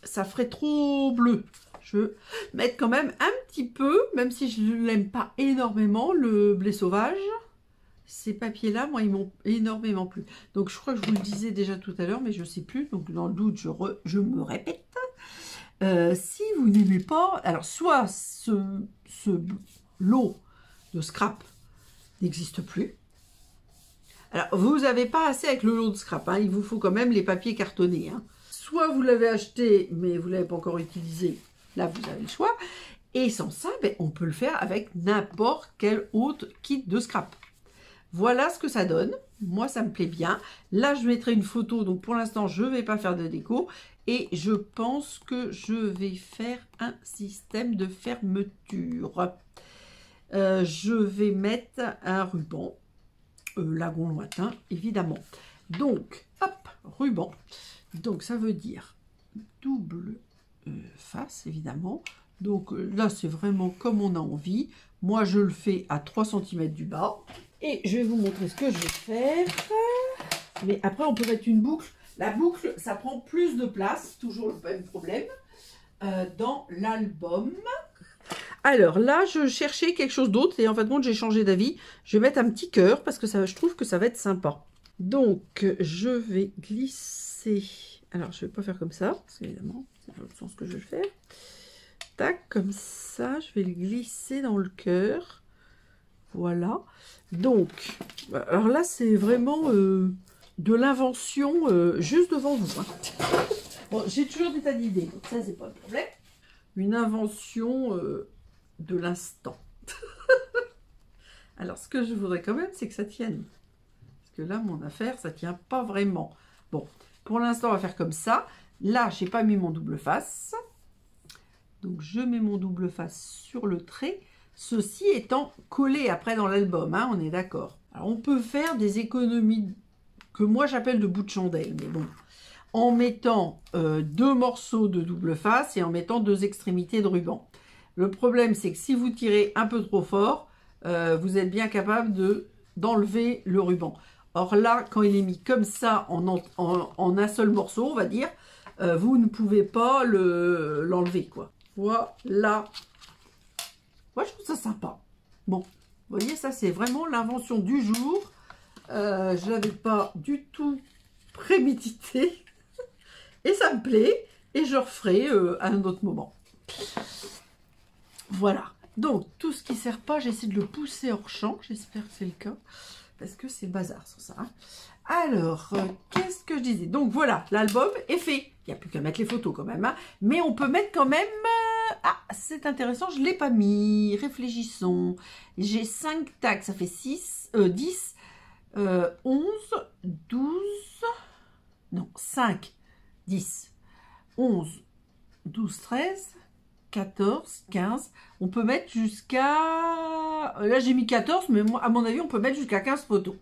Speaker 1: ça ferait trop bleu. Je veux mettre quand même un petit peu, même si je ne l'aime pas énormément, le blé sauvage. Ces papiers-là, moi, ils m'ont énormément plu. Donc, je crois que je vous le disais déjà tout à l'heure, mais je ne sais plus. Donc, dans le doute, je me répète. Si vous n'aimez pas... Alors, soit ce l'eau de scrap n'existe plus. Alors, vous n'avez pas assez avec le lot de scrap, hein. Il vous faut quand même les papiers cartonnés, hein. Soit vous l'avez acheté, mais vous ne l'avez pas encore utilisé, là vous avez le choix. Et sans ça, ben, on peut le faire avec n'importe quel autre kit de scrap. Voilà ce que ça donne. Moi, ça me plaît bien. Là, je mettrai une photo. Donc, pour l'instant, je ne vais pas faire de déco. Et je pense que je vais faire un système de fermeture. Je vais mettre un ruban. Lagon lointain, évidemment. Donc, hop, ruban. Donc, ça veut dire double face, évidemment. Donc, là, c'est vraiment comme on a envie. Moi, je le fais à 3 cm du bas. Et je vais vous montrer ce que je vais faire. Mais après, on peut mettre une boucle. La boucle, ça prend plus de place. Toujours le même problème. Dans l'album. Alors là, je cherchais quelque chose d'autre. Et en fait, j'ai changé d'avis. Je vais mettre un petit cœur parce que ça, je trouve que ça va être sympa. Donc, je vais glisser. Alors, je ne vais pas faire comme ça. Parce qu'évidemment, c'est dans l'autre sens que je vais le faire. Tac, comme ça. Je vais le glisser dans le cœur. Voilà. Donc, alors là, c'est vraiment de l'invention juste devant vous. Hein. Bon, j'ai toujours des tas d'idées, donc ça, c'est pas un problème. Une invention de l'instant. Alors, ce que je voudrais quand même, c'est que ça tienne. Parce que là, mon affaire, ça tient pas vraiment. Bon, pour l'instant, on va faire comme ça. Là, j'ai pas mis mon double face. Donc, je mets mon double face sur le trait. Ceci étant collé après dans l'album, hein, on est d'accord. Alors, on peut faire des économies que moi, j'appelle de bout de chandelle. Mais bon, en mettant 2 morceaux de double face et en mettant 2 extrémités de ruban. Le problème, c'est que si vous tirez un peu trop fort, vous êtes bien capable d'enlever le ruban. Or là, quand il est mis comme ça, en un seul morceau, on va dire, vous ne pouvez pas l'enlever, quoi. Voilà. Moi, je trouve ça sympa. Bon, vous voyez, ça, c'est vraiment l'invention du jour. Je ne l'avais pas du tout prémédité. Et ça me plaît. Et je referai à un autre moment. Voilà. Donc, tout ce qui ne sert pas, j'essaie de le pousser hors champ. J'espère que c'est le cas. Parce que c'est bazar sur ça. Hein. Alors, qu'est-ce que je disais? Donc, voilà, l'album est fait. Il n'y a plus qu'à mettre les photos quand même. Hein. Mais on peut mettre quand même... Ah, c'est intéressant, je ne l'ai pas mis. Réfléchissons. J'ai 5 tags, ça fait 10, 11, 12... Non, 5, 10, 11, 12, 13... 14, 15, on peut mettre jusqu'à... Là, j'ai mis 14, mais moi, à mon avis, on peut mettre jusqu'à 15 photos.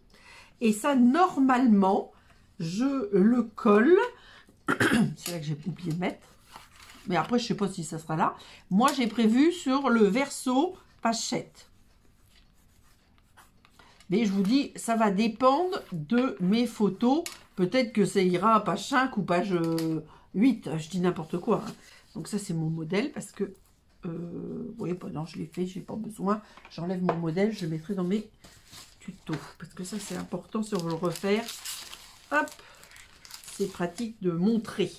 Speaker 1: Et ça, normalement, je le colle. C'est là que j'ai oublié de mettre. Mais après, je ne sais pas si ça sera là. Moi, j'ai prévu sur le verso page 7. Mais je vous dis, ça va dépendre de mes photos. Peut-être que ça ira à page 5 ou page 8. Je dis n'importe quoi. Hein. Donc ça, c'est mon modèle parce que, vous voyez, pendant je l'ai fait, je n'ai pas besoin. J'enlève mon modèle, je le mettrai dans mes tutos. Parce que ça, c'est important si on veut le refaire. Hop, c'est pratique de montrer.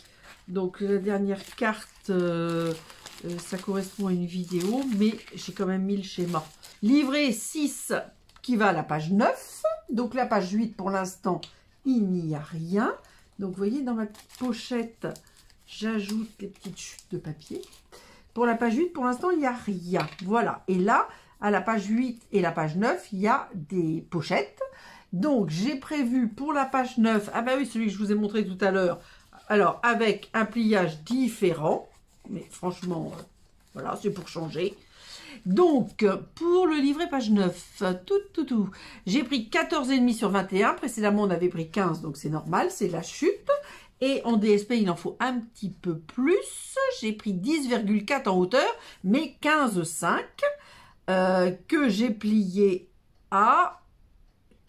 Speaker 1: Donc la dernière carte, ça correspond à une vidéo, mais j'ai quand même mis le schéma. Livret 6 qui va à la page 9. Donc la page 8, pour l'instant, il n'y a rien. Donc vous voyez, dans ma petite pochette... J'ajoute les petites chutes de papier. Pour la page 8, pour l'instant, il n'y a rien. Voilà. Et là, à la page 8 et la page 9, il y a des pochettes. Donc, j'ai prévu pour la page 9, ah bah oui, celui que je vous ai montré tout à l'heure, alors avec un pliage différent. Mais franchement, voilà, c'est pour changer. Donc, pour le livret page 9, j'ai pris 14,5 sur 21. Précédemment, on avait pris 15, donc c'est normal, c'est la chute. Et en DSP, il en faut un petit peu plus. J'ai pris 10,4 en hauteur, mais 15,5 que j'ai plié à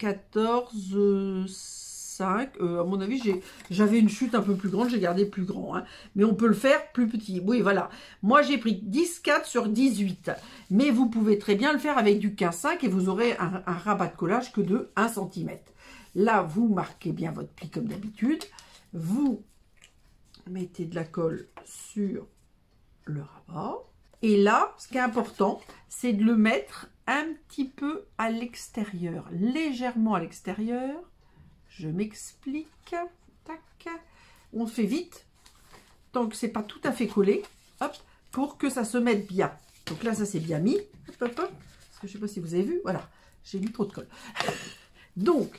Speaker 1: 14,5. À mon avis, j'avais une chute un peu plus grande, j'ai gardé plus grand. Hein. Mais on peut le faire plus petit. Oui, voilà. Moi, j'ai pris 10,4 sur 18. Mais vous pouvez très bien le faire avec du 15,5 et vous aurez un rabat de collage que de 1 cm. Là, vous marquez bien votre pli comme d'habitude. Vous mettez de la colle sur le rabat. Et là, ce qui est important, c'est de le mettre un petit peu à l'extérieur, légèrement à l'extérieur. Je m'explique. Tac. On fait vite, tant que c'est pas tout à fait collé, hop, pour que ça se mette bien. Donc là, ça s'est bien mis. Hop, hop, hop. Parce que je sais pas si vous avez vu, voilà, j'ai mis trop de colle. Donc,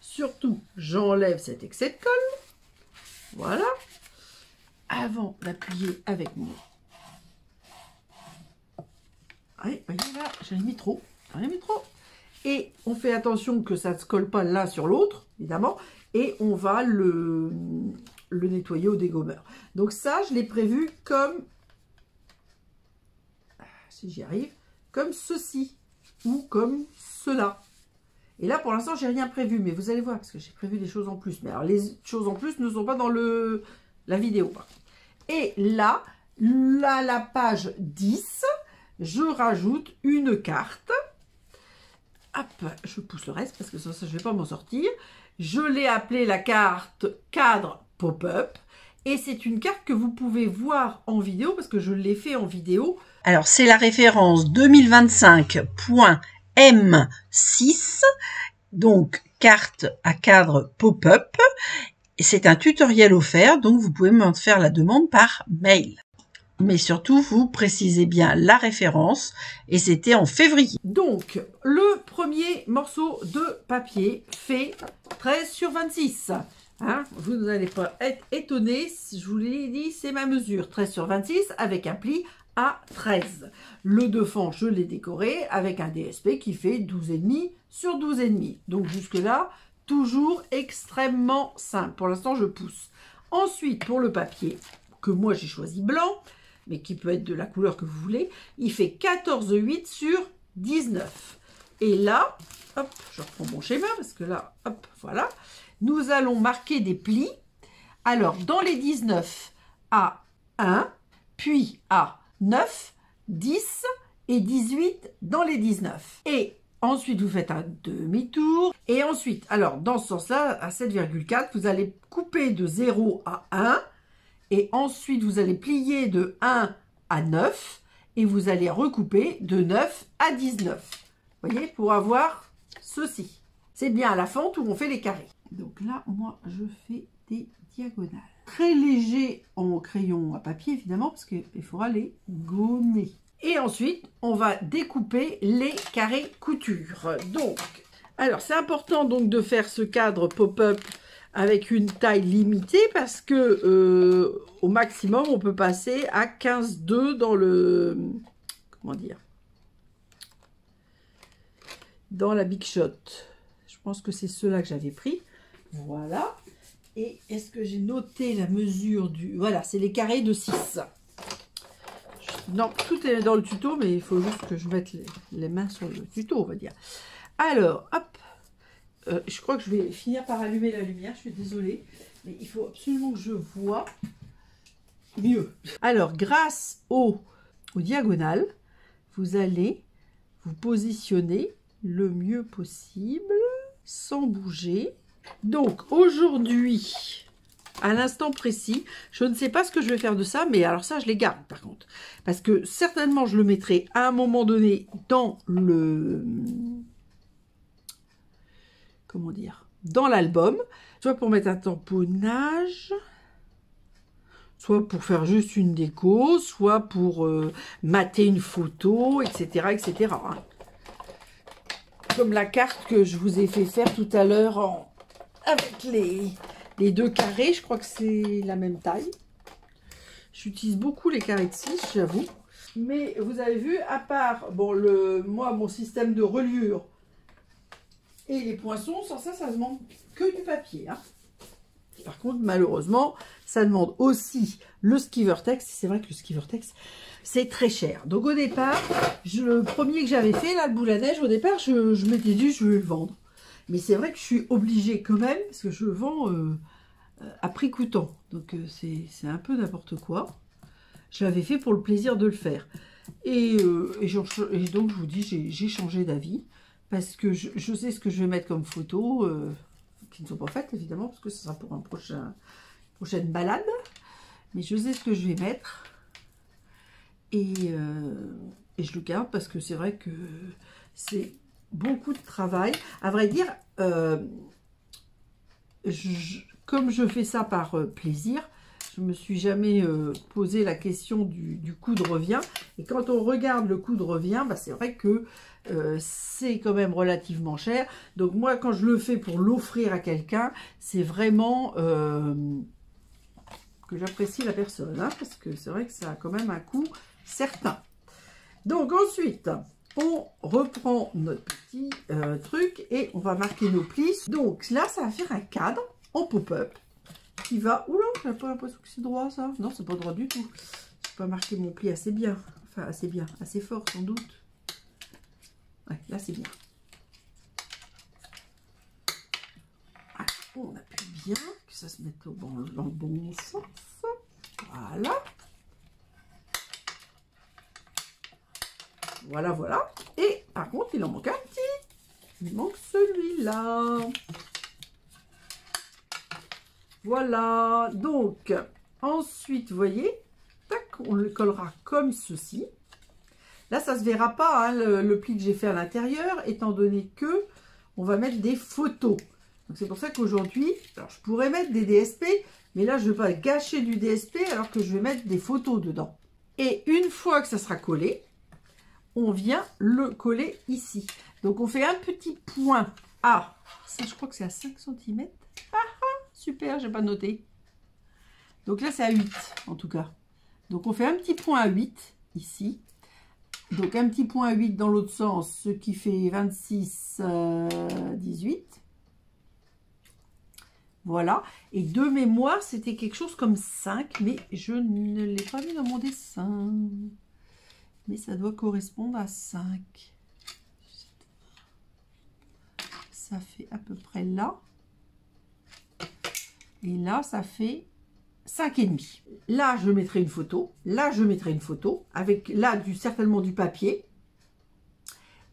Speaker 1: surtout, j'enlève cet excès de colle. Voilà. Avant d'appuyer avec mon... Oui, voyez là, j'en ai mis trop. J'en ai mis trop. Et on fait attention que ça ne se colle pas l'un sur l'autre, évidemment. Et on va le nettoyer au dégommeur. Donc ça, je l'ai prévu comme... Si j'y arrive, comme ceci. Ou comme cela. Et là, pour l'instant, j'ai rien prévu. Mais vous allez voir, parce que j'ai prévu des choses en plus. Mais alors, les choses en plus ne sont pas dans la vidéo. Et là, la page 10, je rajoute une carte. Hop, je pousse le reste parce que ça je ne vais pas m'en sortir. Je l'ai appelée la carte cadre pop-up. Et c'est une carte que vous pouvez voir en vidéo parce que je l'ai fait en vidéo. Alors, c'est la référence 2025.M6. Donc, carte à cadre pop-up. C'est un tutoriel offert, donc vous pouvez me faire la demande par mail. Mais surtout, vous précisez bien la référence, et c'était en février. Donc, le premier morceau de papier fait 13 sur 26. Hein, vous n'allez pas être étonné, je vous l'ai dit, c'est ma mesure. 13 sur 26 avec un pli à 13. Le devant, je l'ai décoré avec un DSP qui fait 12,5 sur 12,5. Donc jusque-là, toujours extrêmement simple. Pour l'instant, je pousse. Ensuite, pour le papier, que moi j'ai choisi blanc, mais qui peut être de la couleur que vous voulez, il fait 14,8 sur 19. Et là, hop, je reprends mon schéma, parce que là, hop, voilà, nous allons marquer des plis. Alors, dans les 19, à 1, puis à 9, 10 et 18 dans les 19. Et ensuite, vous faites un demi-tour. Et ensuite, alors, dans ce sens-là, à 7,4, vous allez couper de 0 à 1. Et ensuite, vous allez plier de 1 à 9. Et vous allez recouper de 9 à 19. Vous voyez, pour avoir ceci. C'est bien à la fente où on fait les carrés. Donc là, moi, je fais des diagonales. Très léger en crayon à papier, évidemment, parce qu'il faudra les gommer. Et ensuite, on va découper les carrés couture. Donc, alors, c'est important donc de faire ce cadre pop-up avec une taille limitée parce que au maximum, on peut passer à 15,2 dans le... Comment dire? Dans la Big Shot. Je pense que c'est ceux-là que j'avais pris. Voilà. Et est-ce que j'ai noté la mesure du... Voilà, c'est les carrés de 6. Non, tout est dans le tuto, mais il faut juste que je mette les mains sur le tuto, on va dire. Alors, hop. Je crois que je vais finir par allumer la lumière, je suis désolée. Mais il faut absolument que je vois mieux. Alors, grâce aux diagonales, vous allez vous positionner le mieux possible, sans bouger. Donc, aujourd'hui, à l'instant précis, je ne sais pas ce que je vais faire de ça, mais alors ça, je les garde par contre. Parce que certainement, je le mettrai à un moment donné dans le... Comment dire? Dans l'album, soit pour mettre un tamponnage, soit pour faire juste une déco, soit pour mater une photo, etc. etc. Hein. Comme la carte que je vous ai fait faire tout à l'heure avec les deux carrés, je crois que c'est la même taille. J'utilise beaucoup les carrés de 6, j'avoue. Mais vous avez vu, à part bon, moi, mon système de reliure et les poinçons, sans ça, ça demande que du papier. Hein. Par contre, malheureusement, ça demande aussi le Skivertex. C'est vrai que le Skivertex, c'est très cher. Donc au départ, le premier que j'avais fait, là, le boule à neige, au départ, je m'étais dit, je vais le vendre. Mais c'est vrai que je suis obligée quand même, parce que je le vends à prix coûtant. Donc c'est un peu n'importe quoi. Je l'avais fait pour le plaisir de le faire. Et donc je vous dis, j'ai changé d'avis. Parce que je sais ce que je vais mettre comme photos, qui ne sont pas faites évidemment, parce que ce sera pour une prochaine balade. Mais je sais ce que je vais mettre. et je le garde parce que c'est vrai que c'est beaucoup de travail. À vrai dire, comme je fais ça par plaisir, je ne me suis jamais posé la question du coût de revient. Et quand on regarde le coût de revient, bah, c'est vrai que c'est quand même relativement cher. Donc moi, quand je le fais pour l'offrir à quelqu'un, c'est vraiment que j'apprécie la personne. Hein, parce que c'est vrai que ça a quand même un coût certain. Donc ensuite, on reprend notre petit truc et on va marquer nos plis. Donc là, ça va faire un cadre en pop-up qui va... Oula, j'ai pas l'impression que c'est droit ça. Non, c'est pas droit du tout. J'ai pas marqué mon pli assez bien. Enfin, assez bien, assez fort sans doute. Ouais, là c'est bien. Alors, on appuie bien, que ça se mette dans le bon sens. Voilà. Voilà, voilà. Et par contre, il en manque un petit. Il manque celui-là. Voilà. Donc, ensuite, vous voyez, tac, on le collera comme ceci. Là, ça ne se verra pas, hein, le pli que j'ai fait à l'intérieur, étant donné que on va mettre des photos. Donc, c'est pour ça qu'aujourd'hui, alors je pourrais mettre des DSP, mais là, je ne vais pas gâcher du DSP alors que je vais mettre des photos dedans. Et une fois que ça sera collé, on vient le coller ici. Donc, on fait un petit point à, ça, je crois que c'est à 5 cm. Ah, ah, super, j'ai pas noté. Donc là, c'est à 8, en tout cas. Donc, on fait un petit point à 8, ici. Donc, un petit point à 8 dans l'autre sens, ce qui fait 26, 18. Voilà. Et de mémoire, c'était quelque chose comme 5, mais je ne l'ai pas mis dans mon dessin. Mais ça doit correspondre à 5. Ça fait à peu près là. Et là, ça fait 5,5. Là, je mettrai une photo. Là, je mettrai une photo. Avec là, certainement du papier.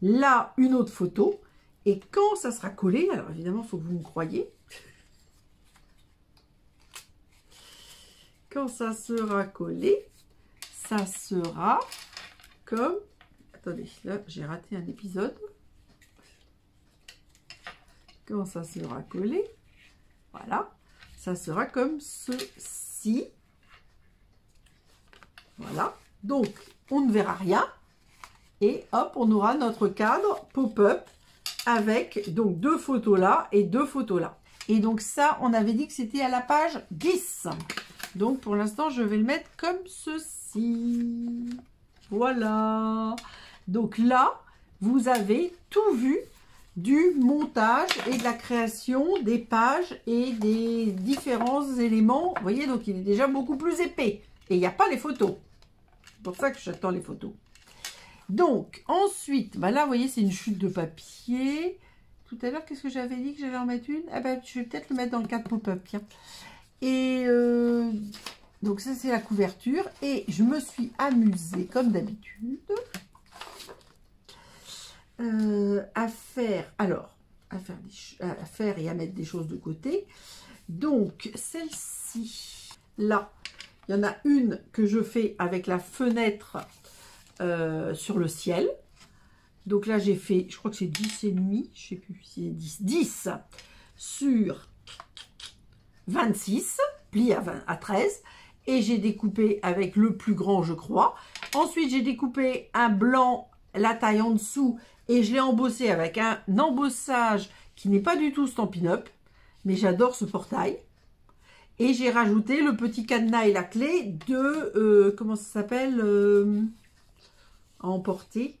Speaker 1: Là, une autre photo. Et quand ça sera collé, alors évidemment, il faut que vous me croyiez. Quand ça sera collé, ça sera comme... Attendez, là, j'ai raté un épisode. Quand ça sera collé, voilà, ça sera comme ceci. Voilà. Donc, on ne verra rien. Et hop, on aura notre cadre pop-up avec donc 2 photos là et 2 photos là. Et donc ça, on avait dit que c'était à la page 10. Donc, pour l'instant, je vais le mettre comme ceci. Voilà. Donc là, vous avez tout vu du montage et de la création des pages et des différents éléments. Vous voyez, donc il est déjà beaucoup plus épais. Et il n'y a pas les photos. C'est pour ça que j'attends les photos. Donc, ensuite, bah là, vous voyez, c'est une chute de papier. Tout à l'heure, qu'est-ce que j'avais dit que j'allais en mettre une? Ah ben, je vais peut-être le mettre dans le cadre pop-up, tiens. Et donc, ça, c'est la couverture. Et je me suis amusée, comme d'habitude, à faire et à mettre des choses de côté. Donc, celle-ci, là, il y en a une que je fais avec la fenêtre sur le ciel. Donc là, j'ai fait, je crois que c'est 10,5, je sais plus si c'est 10 sur 26, pli à 13. Et j'ai découpé avec le plus grand, je crois. Ensuite, j'ai découpé un blanc, la taille en dessous, et je l'ai embossé avec un embossage qui n'est pas du tout Stampin' Up, mais j'adore ce portail. Et j'ai rajouté le petit cadenas et la clé de, comment ça s'appelle, à emporter,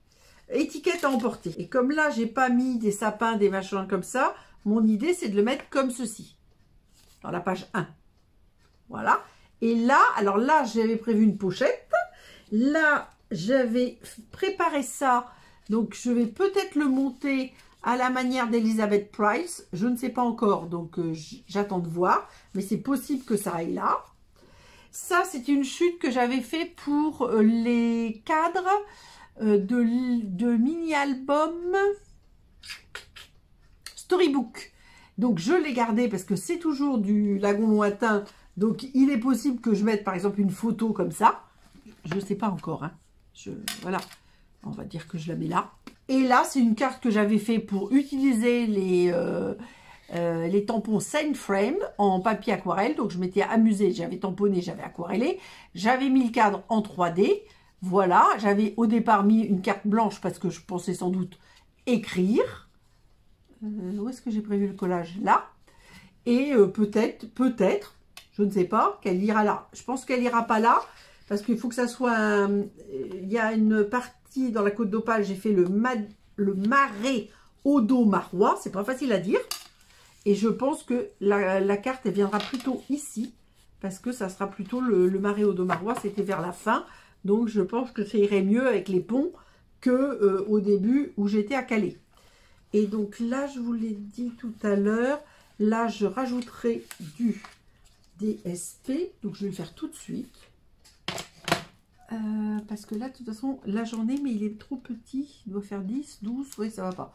Speaker 1: étiquette à emporter. Et comme là, j'ai pas mis des sapins, des machins comme ça, mon idée, c'est de le mettre comme ceci, dans la page 1. Voilà. Et là, alors là, j'avais prévu une pochette. Là, j'avais préparé ça. Donc, je vais peut-être le monter à la manière d'Elizabeth Price. Je ne sais pas encore, donc j'attends de voir. Mais c'est possible que ça aille là. Ça, c'est une chute que j'avais fait pour les cadres de mini-album Storybook. Donc, je l'ai gardé parce que c'est toujours du lagon lointain. Donc, il est possible que je mette, par exemple, une photo comme ça. Je ne sais pas encore, hein. Voilà, on va dire que je la mets là. Et là, c'est une carte que j'avais fait pour utiliser les tampons Saint Frame en papier aquarelle. Donc, je m'étais amusée, j'avais tamponné, j'avais aquarellé. J'avais mis le cadre en 3D. Voilà, j'avais au départ mis une carte blanche parce que je pensais sans doute écrire. Où est-ce que j'ai prévu le collage? Là. Et peut-être, je ne sais pas, qu'elle ira là. Je pense qu'elle ira pas là parce qu'il faut que ça soit... Il y a une partie dans la côte d'Opale, j'ai fait le marais Odo-Marois. C'est pas facile à dire. Et je pense que la carte, elle viendra plutôt ici. Parce que ça sera plutôt le marais Odo-Marois. C'était vers la fin. Donc, je pense que ça irait mieux avec les ponts que au début où j'étais à Calais. Et donc là, je vous l'ai dit tout à l'heure, là, je rajouterai du DSP. Donc, je vais le faire tout de suite. Parce que là, de toute façon, là, j'en ai, mais il est trop petit. Il doit faire 10, 12, oui, ça va pas.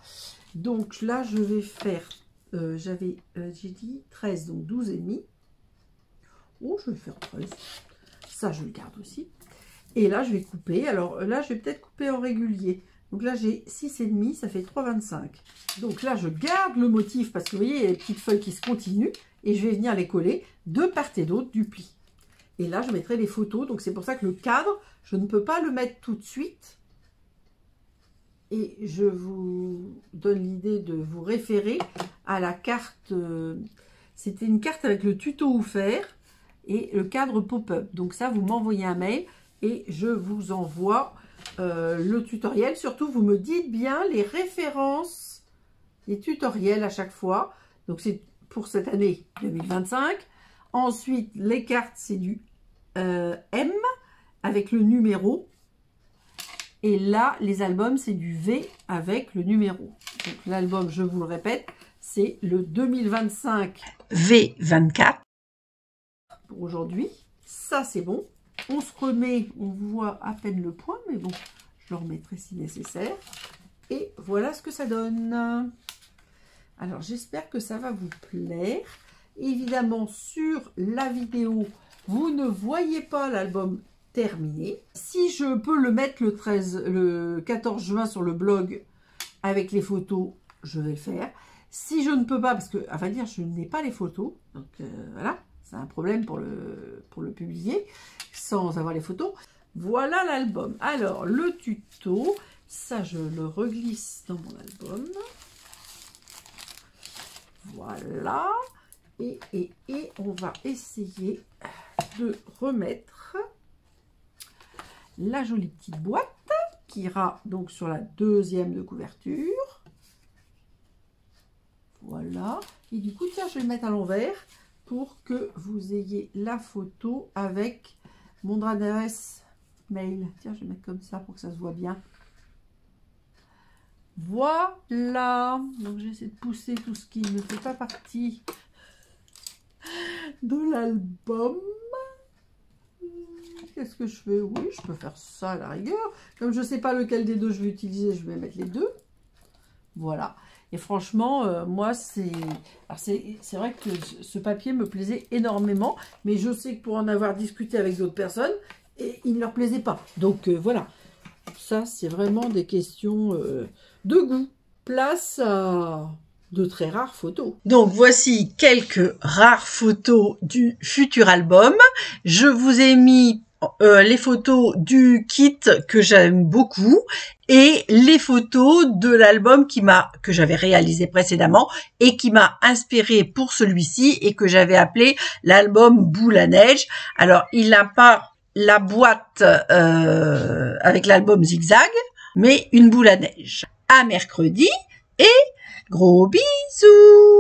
Speaker 1: Donc là, je vais faire, j'ai dit 13, donc 12 et demi. Oh, je vais faire 13. Ça, je le garde aussi. Et là, je vais couper. Alors là, je vais peut-être couper en régulier. Donc là, j'ai 6,5, ça fait 3,25. Donc là, je garde le motif parce que vous voyez, il y a les petites feuilles qui se continuent. Et je vais venir les coller de part et d'autre du pli. Et là, je mettrai les photos. Donc c'est pour ça que le cadre, je ne peux pas le mettre tout de suite. Et je vous donne l'idée de vous référer à la carte. C'était une carte avec le tuto où faire et le cadre pop-up. Donc ça, vous m'envoyez un mail et je vous envoie le tutoriel. Surtout, vous me dites bien les références, les tutoriels à chaque fois. Donc c'est pour cette année 2025. Ensuite, les cartes, c'est du M avec le numéro. Et là, les albums, c'est du V avec le numéro. Donc l'album, je vous le répète, c'est le 2025 V24 pour aujourd'hui. Ça, c'est bon. On se remet, on voit à peine le point, mais bon, je le remettrai si nécessaire. Et voilà ce que ça donne. Alors, j'espère que ça va vous plaire. Évidemment, sur la vidéo, vous ne voyez pas l'album terminé. Si je peux le mettre le 14 juin sur le blog avec les photos, je vais le faire. Si je ne peux pas, parce que, à vrai dire, je n'ai pas les photos, donc voilà, c'est un problème pour le publier, sans avoir les photos. Voilà l'album. Alors, le tuto, ça, je le reglisse dans mon album. Voilà. Et on va essayer de remettre la jolie petite boîte qui ira donc sur la deuxième de couverture. Voilà. Et du coup, tiens, je vais le mettre à l'envers pour que vous ayez la photo avec mon adresse mail. Tiens, je vais mettre comme ça pour que ça se voit bien. Voilà. Donc, j'essaie de pousser tout ce qui ne fait pas partie de l'album. Qu'est-ce que je fais? Oui, je peux faire ça à la rigueur. Comme je ne sais pas lequel des deux je vais utiliser, je vais mettre les deux. Voilà. Et franchement, moi, c'est vrai que ce papier me plaisait énormément. Mais je sais que pour en avoir discuté avec d'autres personnes, et il ne leur plaisait pas. Donc, voilà. Ça, c'est vraiment des questions de goût. Place à de très rares photos. Donc, voici quelques rares photos du futur album. Je vous ai mis les photos du kit que j'aime beaucoup et les photos de l'album que j'avais réalisé précédemment et qui m'a inspiré pour celui-ci et que j'avais appelé l'album Boule à neige. Alors, il n'a pas la boîte avec l'album Zigzag, mais une boule à neige. À mercredi et gros bisous!